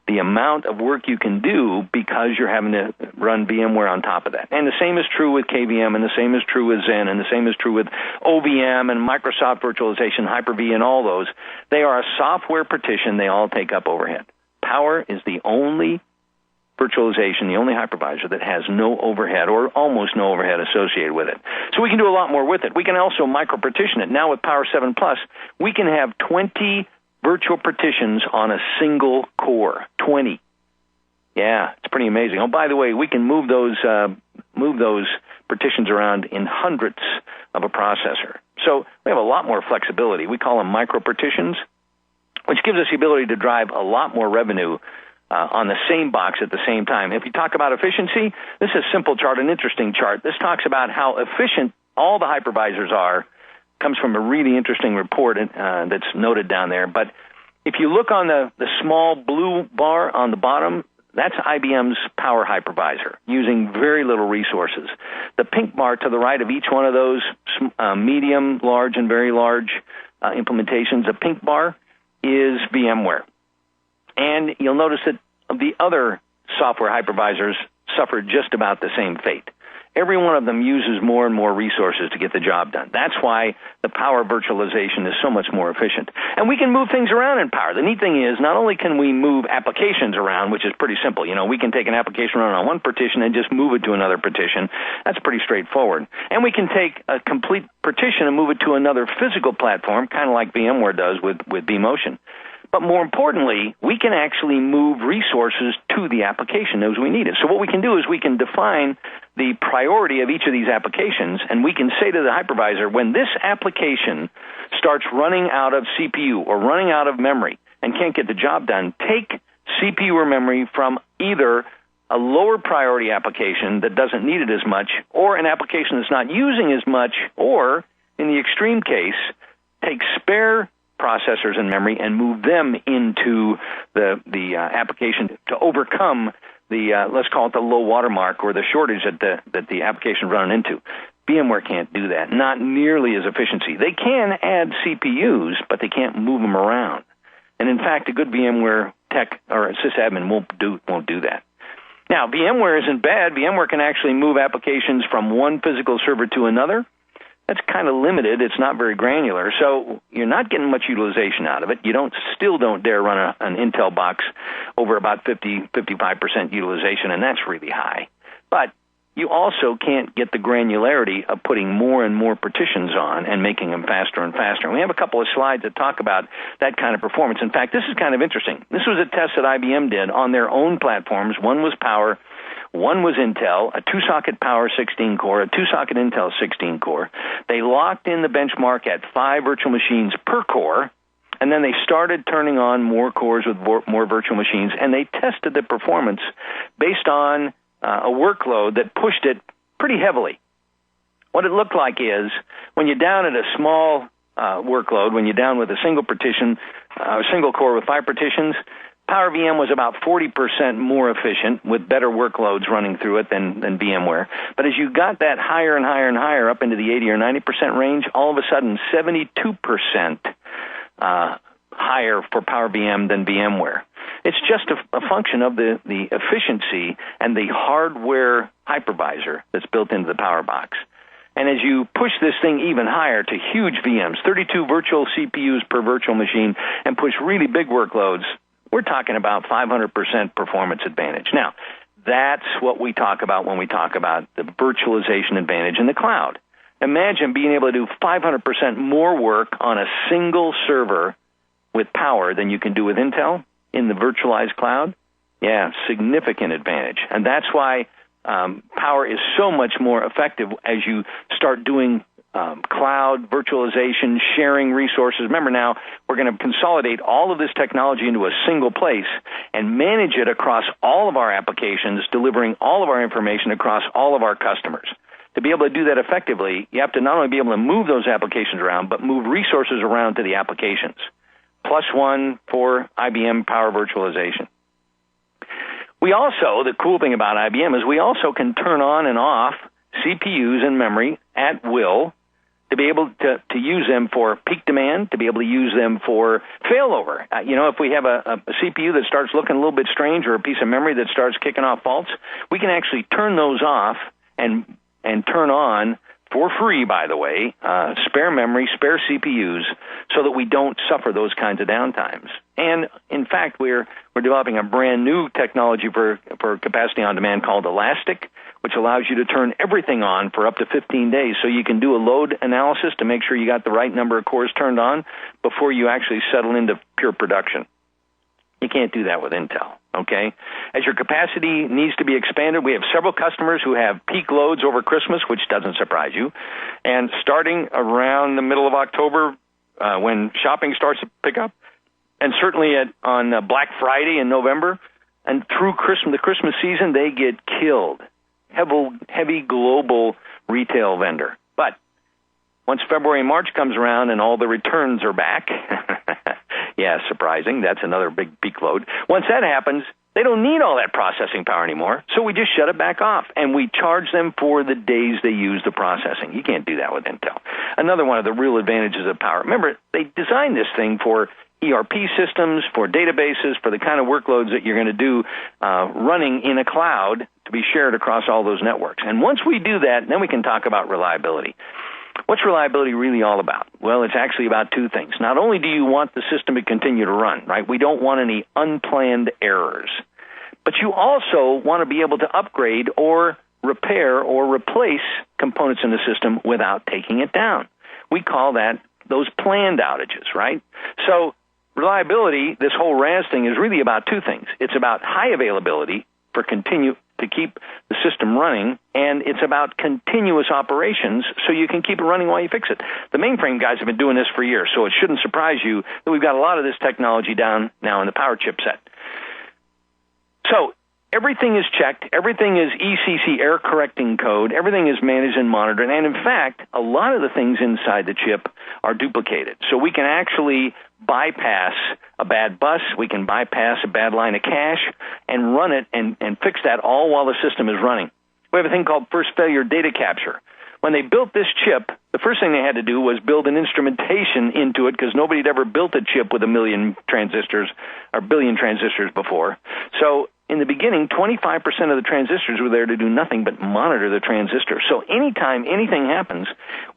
the amount of work you can do because you're having to run VMware on top of that. And the same is true with KVM, and the same is true with Xen, and the same is true with OVM and Microsoft Virtualization, Hyper-V, and all those. They are a software partition. They all take up overhead. Power is the only virtualization, the only hypervisor that has no overhead or almost no overhead associated with it. So we can do a lot more with it. We can also micro-partition it. Now with Power 7 Plus, we can have 20 virtual partitions on a single core. 20. Yeah, it's pretty amazing. Oh, by the way, we can move those partitions around in hundredths of a processor. So we have a lot more flexibility. We call them micro-partitions, which gives us the ability to drive a lot more revenue on the same box at the same time. If you talk about efficiency, this is a simple chart, an interesting chart. This talks about how efficient all the hypervisors are. Comes from a really interesting report that's noted down there. But if you look on the small blue bar on the bottom, that's IBM's Power Hypervisor, using very little resources. The pink bar to the right of each one of those medium, large, and very large implementations, the pink bar is VMware. And you'll notice that the other software hypervisors suffer just about the same fate. Every one of them uses more and more resources to get the job done. That's why the Power virtualization is so much more efficient. And we can move things around in Power. The neat thing is, not only can we move applications around, which is pretty simple. You know, we can take an application run on one partition and just move it to another partition. That's pretty straightforward. And we can take a complete partition and move it to another physical platform, kind of like VMware does with vMotion. But more importantly, we can actually move resources to the application as we need it. So what we can do is we can define the priority of each of these applications, and we can say to the hypervisor, when this application starts running out of CPU or running out of memory and can't get the job done, take CPU or memory from either a lower priority application that doesn't need it as much, or an application that's not using as much, or in the extreme case, take spare processors and memory and move them into the application to overcome the, let's call it the low watermark or the shortage that the application running into. VMware can't do that, not nearly as efficiency. They can add CPUs, but they can't move them around. And in fact, a good VMware tech or sysadmin won't do that. Now, VMware isn't bad. VMware can actually move applications from one physical server to another. That's kind of limited. It's not very granular, so you're not getting much utilization out of it. You still don't dare run an Intel box over about 55% utilization, and that's really high. But you also can't get the granularity of putting more and more partitions on and making them faster and faster. And we have a couple of slides that talk about that kind of performance. In fact, this is kind of interesting. This was a test that IBM did on their own platforms. One was Power, one was Intel, a 2-socket Power 16-core, a 2-socket Intel 16-core. They locked in the benchmark at 5 virtual machines per core, and then they started turning on more cores with more virtual machines, and they tested the performance based on a workload that pushed it pretty heavily. What it looked like is when you're down at a small workload, when you're down with a single partition, a single core with 5 partitions, Power VM was about 40% more efficient with better workloads running through it than VMware. But as you got that higher and higher and higher up into the 80 or 90% range, all of a sudden 72% higher for Power VM than VMware. It's just a function of the efficiency and the hardware hypervisor that's built into the Power Box. And as you push this thing even higher to huge VMs, 32 virtual CPUs per virtual machine, and push really big workloads, we're talking about 500% performance advantage. Now, that's what we talk about when we talk about the virtualization advantage in the cloud. Imagine being able to do 500% more work on a single server with Power than you can do with Intel in the virtualized cloud. Yeah, significant advantage. And that's why Power is so much more effective as you start doing cloud virtualization, sharing resources. Remember now, we're going to consolidate all of this technology into a single place and manage it across all of our applications, delivering all of our information across all of our customers. To be able to do that effectively, you have to not only be able to move those applications around, but move resources around to the applications. +1 for IBM Power Virtualization. We also, the cool thing about IBM is we also can turn on and off CPUs and memory at will to be able to use them for peak demand, to be able to use them for failover. If we have a CPU that starts looking a little bit strange or a piece of memory that starts kicking off faults, we can actually turn those off and turn on, for free, by the way, spare memory, spare CPUs, so that we don't suffer those kinds of downtimes. And in fact, we're developing a brand new technology for capacity on demand called Elastic, which allows you to turn everything on for up to 15 days. So you can do a load analysis to make sure you got the right number of cores turned on before you actually settle into pure production. You can't do that with Intel, okay? As your capacity needs to be expanded, we have several customers who have peak loads over Christmas, which doesn't surprise you. And starting around the middle of October, when shopping starts to pick up, and certainly on Black Friday in November, and through the Christmas season, they get killed. Heavy global retail vendor. But once February and March comes around and all the returns are back, yeah, surprising, that's another big peak load. Once that happens, they don't need all that processing power anymore, so we just shut it back off, and we charge them for the days they use the processing. You can't do that with Intel. Another one of the real advantages of Power. Remember, they designed this thing for ERP systems, for databases, for the kind of workloads that you're going to do running in a cloud to be shared across all those networks. And once we do that, then we can talk about reliability. What's reliability really all about? Well, it's actually about two things. Not only do you want the system to continue to run, right? We don't want any unplanned errors. But you also want to be able to upgrade or repair or replace components in the system without taking it down. We call that those planned outages, right? So reliability, this whole RAS thing, is really about two things. It's about high availability to keep the system running, and it's about continuous operations so you can keep it running while you fix it. The mainframe guys have been doing this for years, so it shouldn't surprise you that we've got a lot of this technology down now in the Power chipset. So everything is checked, everything is ECC, error correcting code, everything is managed and monitored, and in fact, a lot of the things inside the chip are duplicated. So we can actually bypass a bad bus, we can bypass a bad line of cache, and run it and fix that all while the system is running. We have a thing called first failure data capture. When they built this chip, the first thing they had to do was build an instrumentation into it because nobody had ever built a chip with 1 million transistors or billion transistors before. So in the beginning, 25% of the transistors were there to do nothing but monitor the transistor. So anytime anything happens,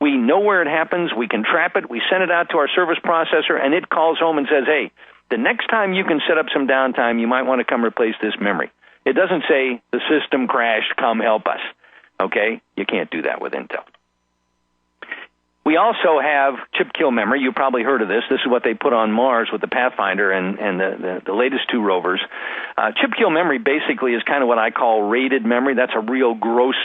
we know where it happens, we can trap it, we send it out to our service processor, and it calls home and says, hey, the next time you can set up some downtime, you might want to come replace this memory. It doesn't say the system crashed, come help us. Okay? You can't do that with Intel. We also have chip kill memory. You probably heard of this. This is what they put on Mars with the Pathfinder and the latest 2 rovers. Chip kill memory basically is kind of what I call rated memory. That's a real gross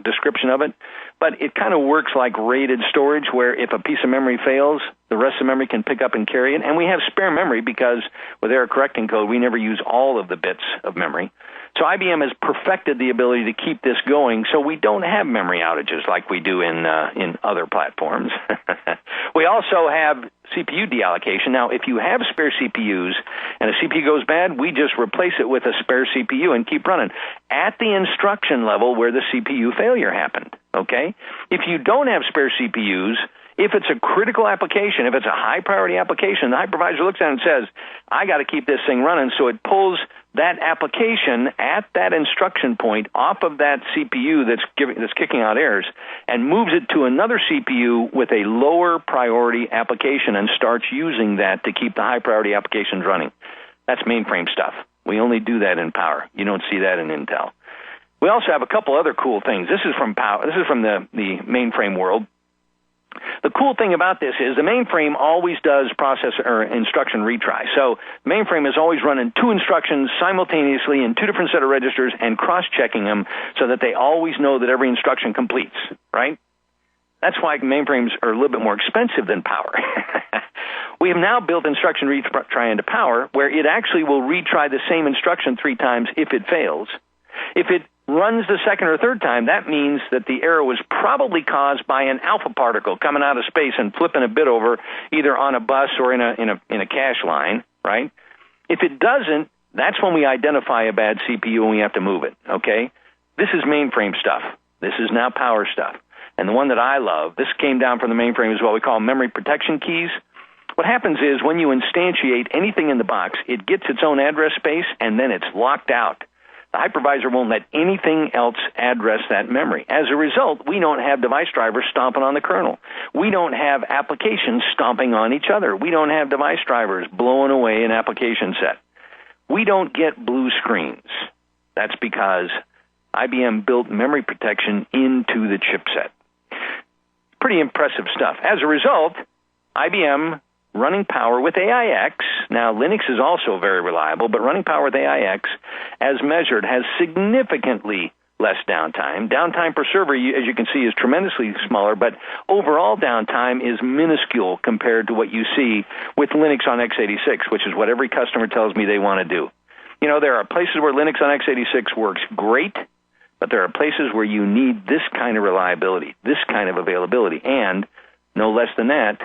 description of it. But it kind of works like rated storage, where if a piece of memory fails, the rest of the memory can pick up and carry it. And we have spare memory because with error correcting code, we never use all of the bits of memory. So IBM has perfected the ability to keep this going so we don't have memory outages like we do in other platforms. We also have CPU deallocation. Now, if you have spare CPUs and a CPU goes bad, we just replace it with a spare CPU and keep running at the instruction level where the CPU failure happened, okay? If you don't have spare CPUs, if it's a critical application, if it's a high-priority application, the hypervisor looks at it and says, I got to keep this thing running, so it pulls that application at that instruction point off of that CPU that's kicking out errors and moves it to another CPU with a lower priority application and starts using that to keep the high-priority applications running. That's mainframe stuff. We only do that in Power. You don't see that in Intel. We also have a couple other cool things. This is from Power. This is from the mainframe world. The cool thing about this is the mainframe always does process or instruction retry. So the mainframe is always running 2 instructions simultaneously in 2 different set of registers and cross-checking them so that they always know that every instruction completes, right? That's why mainframes are a little bit more expensive than Power. We have now built instruction retry into Power where it actually will retry the same instruction 3 times if it fails. If it runs the second or third time, that means that the error was probably caused by an alpha particle coming out of space and flipping a bit over either on a bus or in a cache line, right? If it doesn't, that's when we identify a bad CPU and we have to move it, okay? This is mainframe stuff. This is now Power stuff. And the one that I love, this came down from the mainframe, is what we call memory protection keys. What happens is when you instantiate anything in the box, it gets its own address space and then it's locked out. The hypervisor won't let anything else address that memory. As a result, we don't have device drivers stomping on the kernel. We don't have applications stomping on each other. We don't have device drivers blowing away an application set. We don't get blue screens. That's because IBM built memory protection into the chipset. Pretty impressive stuff. As a result, IBM running Power with AIX, now Linux is also very reliable, but running Power with AIX, as measured, has significantly less downtime. Downtime per server, as you can see, is tremendously smaller, but overall downtime is minuscule compared to what you see with Linux on x86, which is what every customer tells me they want to do. You know, there are places where Linux on x86 works great, but there are places where you need this kind of reliability, this kind of availability, and no less than that,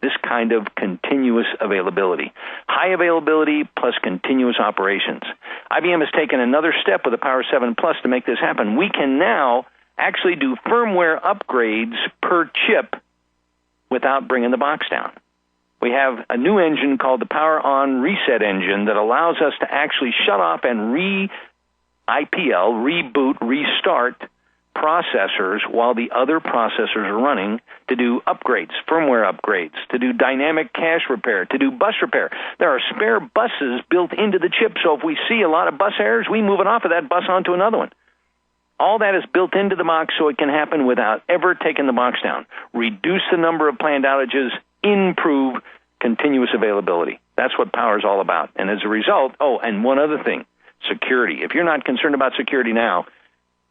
this kind of continuous availability. High availability plus continuous operations. IBM has taken another step with the Power 7 Plus to make this happen. We can now actually do firmware upgrades per chip without bringing the box down. We have a new engine called the Power On Reset engine that allows us to actually shut off and reboot, restart processors while the other processors are running to do upgrades, firmware upgrades, to do dynamic cache repair, to do bus repair. There are spare buses built into the chip, so if we see a lot of bus errors, we move it off of that bus onto another one. All that is built into the box so it can happen without ever taking the box down. Reduce the number of planned outages, improve continuous availability. That's what Power is all about. And as a result, and one other thing, security. If you're not concerned about security now,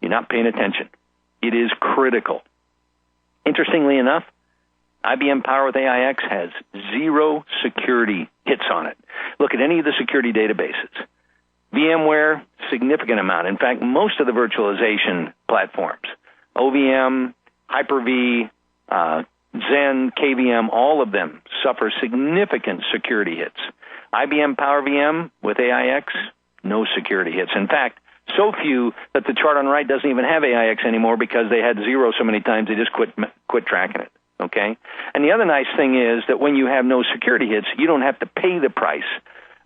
you're not paying attention. It is critical. Interestingly enough, IBM Power with AIX has 0 security hits on it. Look at any of the security databases. VMware, significant amount. In fact, most of the virtualization platforms, OVM, Hyper-V, Zen, KVM, all of them suffer significant security hits. IBM Power VM with AIX, no security hits. In fact, so few that the chart on the right doesn't even have AIX anymore because they had zero so many times they just quit tracking it. Okay? And the other nice thing is that when you have no security hits, you don't have to pay the price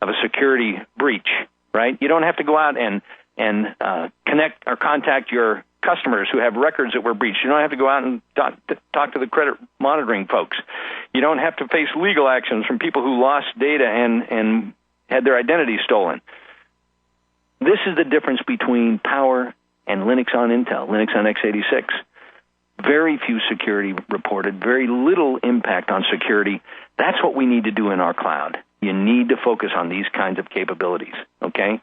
of a security breach, right? You don't have to go out and connect or contact your customers who have records that were breached. You don't have to go out and talk to the credit monitoring folks. You don't have to face legal actions from people who lost data and had their identity stolen. This is the difference between Power and Linux on Intel, Linux on x86. Very few security reported, very little impact on security. That's what we need to do in our cloud. You need to focus on these kinds of capabilities, okay?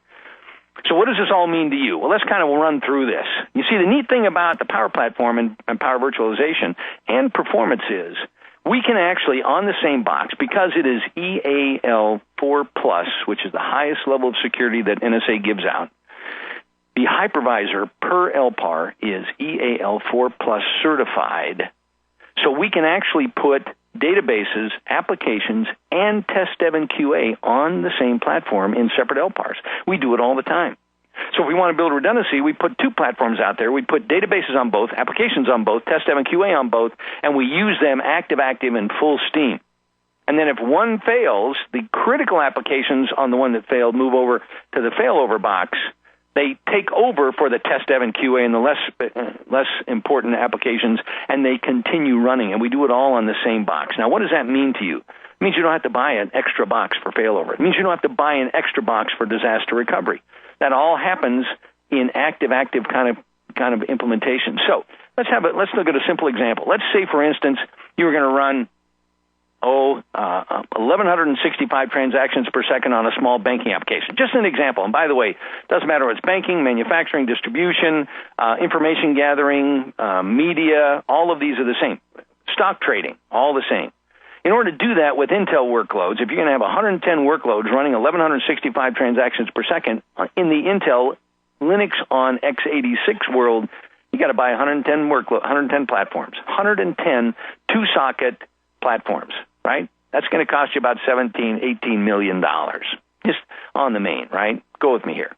So what does this all mean to you? Well, let's kind of run through this. You see, the neat thing about the Power Platform and Power Virtualization and performance is we can actually, on the same box, because it is EAL4+, which is the highest level of security that NSA gives out, the hypervisor per LPAR is EAL4+ certified. So we can actually put databases, applications, and test dev and QA on the same platform in separate LPARs. We do it all the time. So if we want to build redundancy, we put two platforms out there. We put databases on both, applications on both, test dev and QA on both, and we use them active, and full steam. And then if one fails, the critical applications on the one that failed move over to the failover box. They take over for the test dev and QA and the less important applications, and they continue running, and we do it all on the same box. Now, what does that mean to you? It means you don't have to buy an extra box for failover. It means you don't have to buy an extra box for disaster recovery. That all happens in active kind of implementation. So let's look at a simple example. Let's say, for instance, you were going to run 1,165 transactions per second on a small banking application. Just an example. And by the way, it doesn't matter if it's banking, manufacturing, distribution, information gathering, media, all of these are the same. Stock trading, all the same. In order to do that with Intel workloads, if you're going to have 110 workloads running 1,165 transactions per second in the Intel Linux on x86 world, you got to buy 110 platforms, 110 two-socket platforms, right? That's going to cost you about $18 million just on the main, right? Go with me here.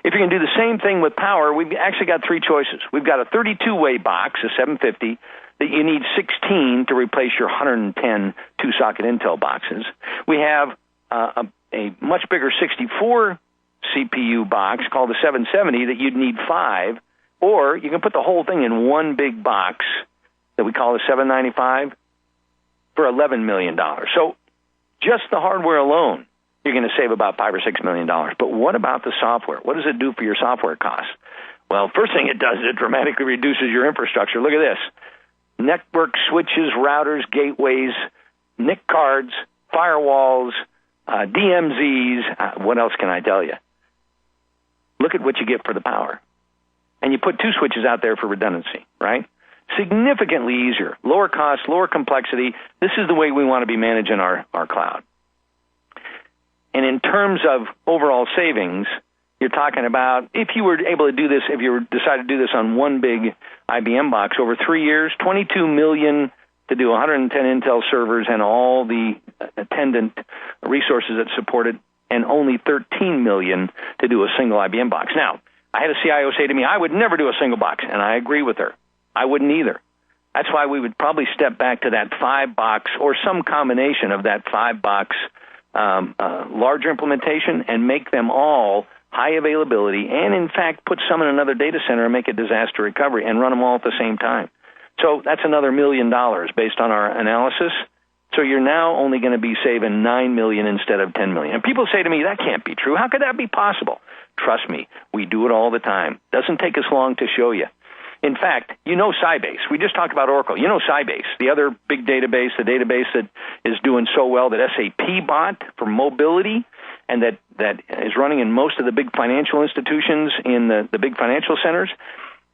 If you're going to do the same thing with Power, we've actually got three choices. We've got a 32-way box, a 750, that you need 16 to replace your 110 two-socket Intel boxes. We have a much bigger 64 CPU box called the 770 that you'd need 5, or you can put the whole thing in one big box that we call the 795 for $11 million. So just the hardware alone, you're going to save about $5 or $6 million. But what about the software? What does it do for your software costs? Well, first thing it does is it dramatically reduces your infrastructure. Look at this. Network switches, routers, gateways, NIC cards, firewalls, DMZs. What else can I tell you? Look at what you get for the Power. And you put two switches out there for redundancy, right? Significantly easier, lower cost, lower complexity. This is the way we want to be managing our cloud. And in terms of overall savings, you're talking about, if you were able to do this, if you decided to do this on one big IBM box over 3 years, $22 million to do 110 Intel servers and all the attendant resources that support it, and only $13 million to do a single IBM box. Now, I had a CIO say to me, I would never do a single box, and I agree with her. I wouldn't either. That's why we would probably step back to that 5-box or some combination of that 5-box larger implementation and make them all high availability, and in fact put some in another data center and make a disaster recovery and run them all at the same time. So that's another $1 million based on our analysis. So you're now only going to be saving $9 million instead of $10 million. And people say to me, that can't be true. How could that be possible? Trust me, we do it all the time. Doesn't take us long to show you. In fact, you know Sybase. We just talked about Oracle. You know Sybase, the other big database, the database that is doing so well that SAP bought for mobility and that is running in most of the big financial institutions in the big financial centers.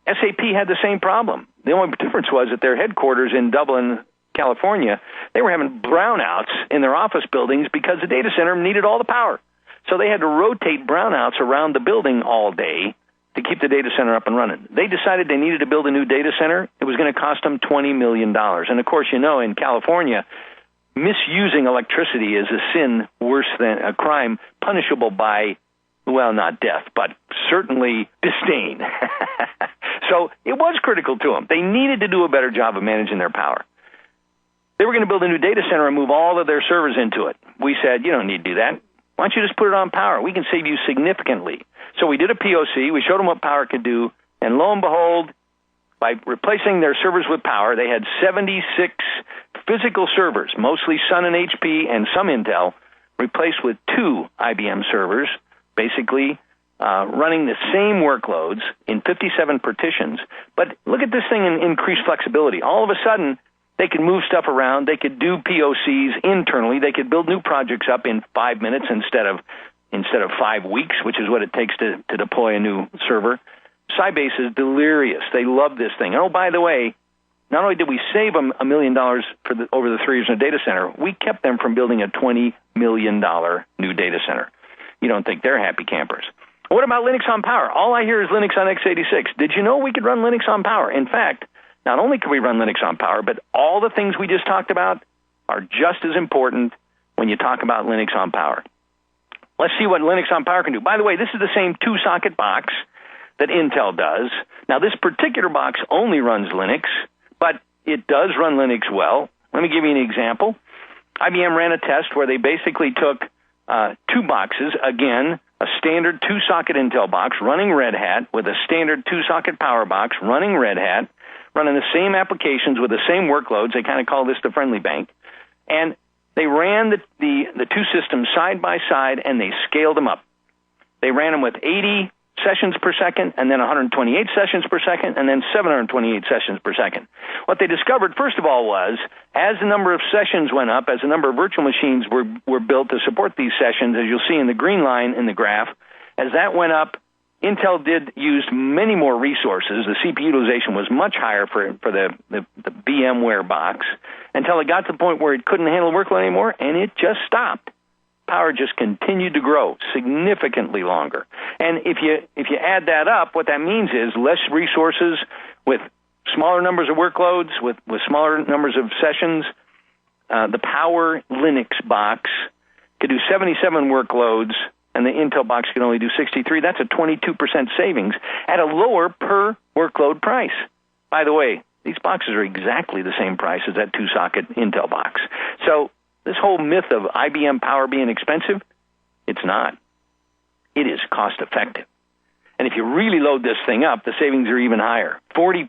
SAP had the same problem. The only difference was that their headquarters in Dublin, California, they were having brownouts in their office buildings because the data center needed all the power. So they had to rotate brownouts around the building all day to keep the data center up and running. They decided they needed to build a new data center. It was going to cost them $20 million. And, of course, in California, misusing electricity is a sin worse than a crime, punishable by, well, not death, but certainly disdain. So it was critical to them. They needed to do a better job of managing their power. They were going to build a new data center and move all of their servers into it. We said, you don't need to do that. Why don't you just put it on power? We can save you significantly. So we did a POC. We showed them what power could do. And lo and behold, by replacing their servers with power, they had 76 physical servers, mostly Sun and HP and some Intel, replaced with 2 IBM servers, basically running the same workloads in 57 partitions. But look at this thing in increased flexibility. All of a sudden, they could move stuff around. They could do POCs internally. They could build new projects up in 5 minutes instead of 5 weeks, which is what it takes to deploy a new server. Sybase is delirious. They love this thing. Oh, by the way, not only did we save them $1 million over the 3 years in a data center, we kept them from building a $20 million new data center. You don't think they're happy campers. What about Linux on Power? All I hear is Linux on x86. Did you know we could run Linux on Power? In fact, not only can we run Linux on Power, but all the things we just talked about are just as important when you talk about Linux on Power. Let's see what Linux on Power can do. By the way, this is the same 2-socket box that Intel does. Now, this particular box only runs Linux, but it does run Linux well. Let me give you an example. IBM ran a test where they basically took 2 boxes, again, a standard 2-socket Intel box running Red Hat with a standard 2-socket Power box running Red Hat, running the same applications with the same workloads. They kind of call this the friendly bank. And they ran the 2 systems side by side, and they scaled them up. They ran them with 80 sessions per second, and then 128 sessions per second, and then 728 sessions per second. What they discovered, first of all, was as the number of sessions went up, as the number of virtual machines were built to support these sessions, as you'll see in the green line in the graph, as that went up, Intel did use many more resources. The CPU utilization was much higher for the VMware box until it got to the point where it couldn't handle the workload anymore, and it just stopped. Power just continued to grow significantly longer. And if you add that up, what that means is less resources with smaller numbers of workloads, with smaller numbers of sessions. The Power Linux box could do 77 workloads, and the Intel box can only do 63. That's a 22% savings at a lower per workload price. By the way, these boxes are exactly the same price as that 2-socket Intel box. So this whole myth of IBM Power being expensive, it's not. It is cost effective. And if you really load this thing up, the savings are even higher. 40%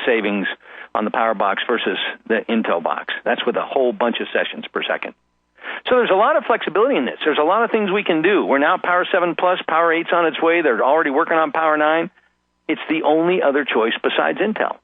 savings on the Power box versus the Intel box. That's with a whole bunch of sessions per second. So there's a lot of flexibility in this. There's a lot of things we can do. We're now Power 7 Plus, Power 8's on its way. They're already working on Power 9. It's the only other choice besides Intel.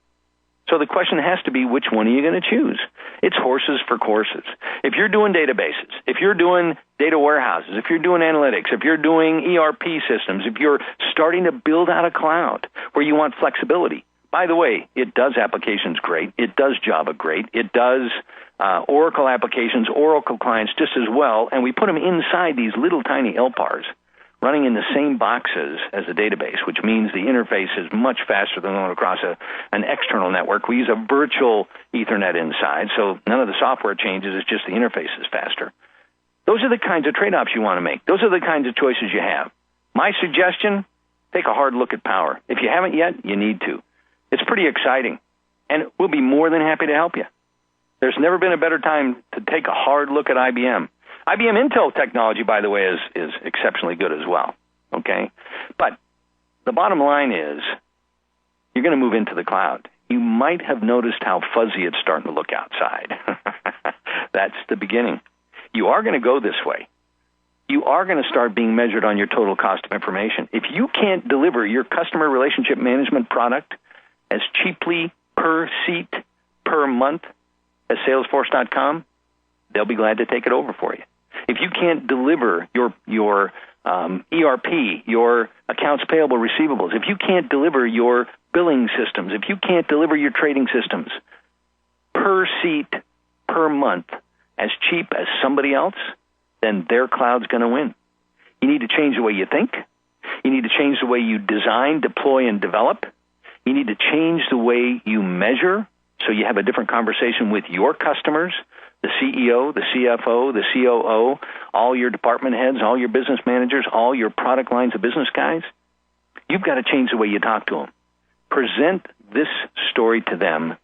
So the question has to be, which one are you going to choose? It's horses for courses. If you're doing databases, if you're doing data warehouses, if you're doing analytics, if you're doing ERP systems, if you're starting to build out a cloud where you want flexibility, by the way, it does applications great. It does Java great. It does Oracle applications, Oracle clients just as well, and we put them inside these little tiny LPARs running in the same boxes as a database, which means the interface is much faster than going across an external network. We use a virtual Ethernet inside, so none of the software changes. It's just the interface is faster. Those are the kinds of trade-offs you want to make. Those are the kinds of choices you have. My suggestion, take a hard look at Power. If you haven't yet, you need to. It's pretty exciting, and we'll be more than happy to help you. There's never been a better time to take a hard look at IBM. IBM Intel technology, by the way, is exceptionally good as well, okay? But the bottom line is you're going to move into the cloud. You might have noticed how fuzzy it's starting to look outside. That's the beginning. You are going to go this way. You are going to start being measured on your total cost of information. If you can't deliver your customer relationship management product as cheaply per seat per month as Salesforce.com, they'll be glad to take it over for you. If you can't deliver your ERP, your accounts payable receivables, if you can't deliver your billing systems, if you can't deliver your trading systems per seat per month as cheap as somebody else, then their cloud's going to win. You need to change the way you think. You need to change the way you design, deploy, and develop. You need to change the way you measure so you have a different conversation with your customers, the CEO, the CFO, the COO, all your department heads, all your business managers, all your product lines of business guys. You've got to change the way you talk to them. Present this story to them,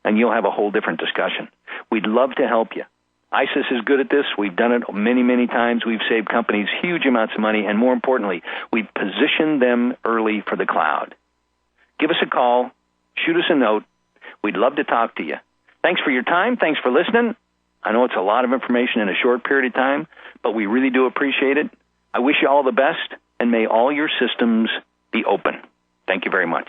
and you'll have a whole different discussion. We'd love to help you. ISYS is good at this. We've done it many, many times. We've saved companies huge amounts of money, and more importantly, we've positioned them early for the cloud. Give us a call. Shoot us a note. We'd love to talk to you. Thanks for your time. Thanks for listening. I know it's a lot of information in a short period of time, but we really do appreciate it. I wish you all the best, and may all your systems be open. Thank you very much.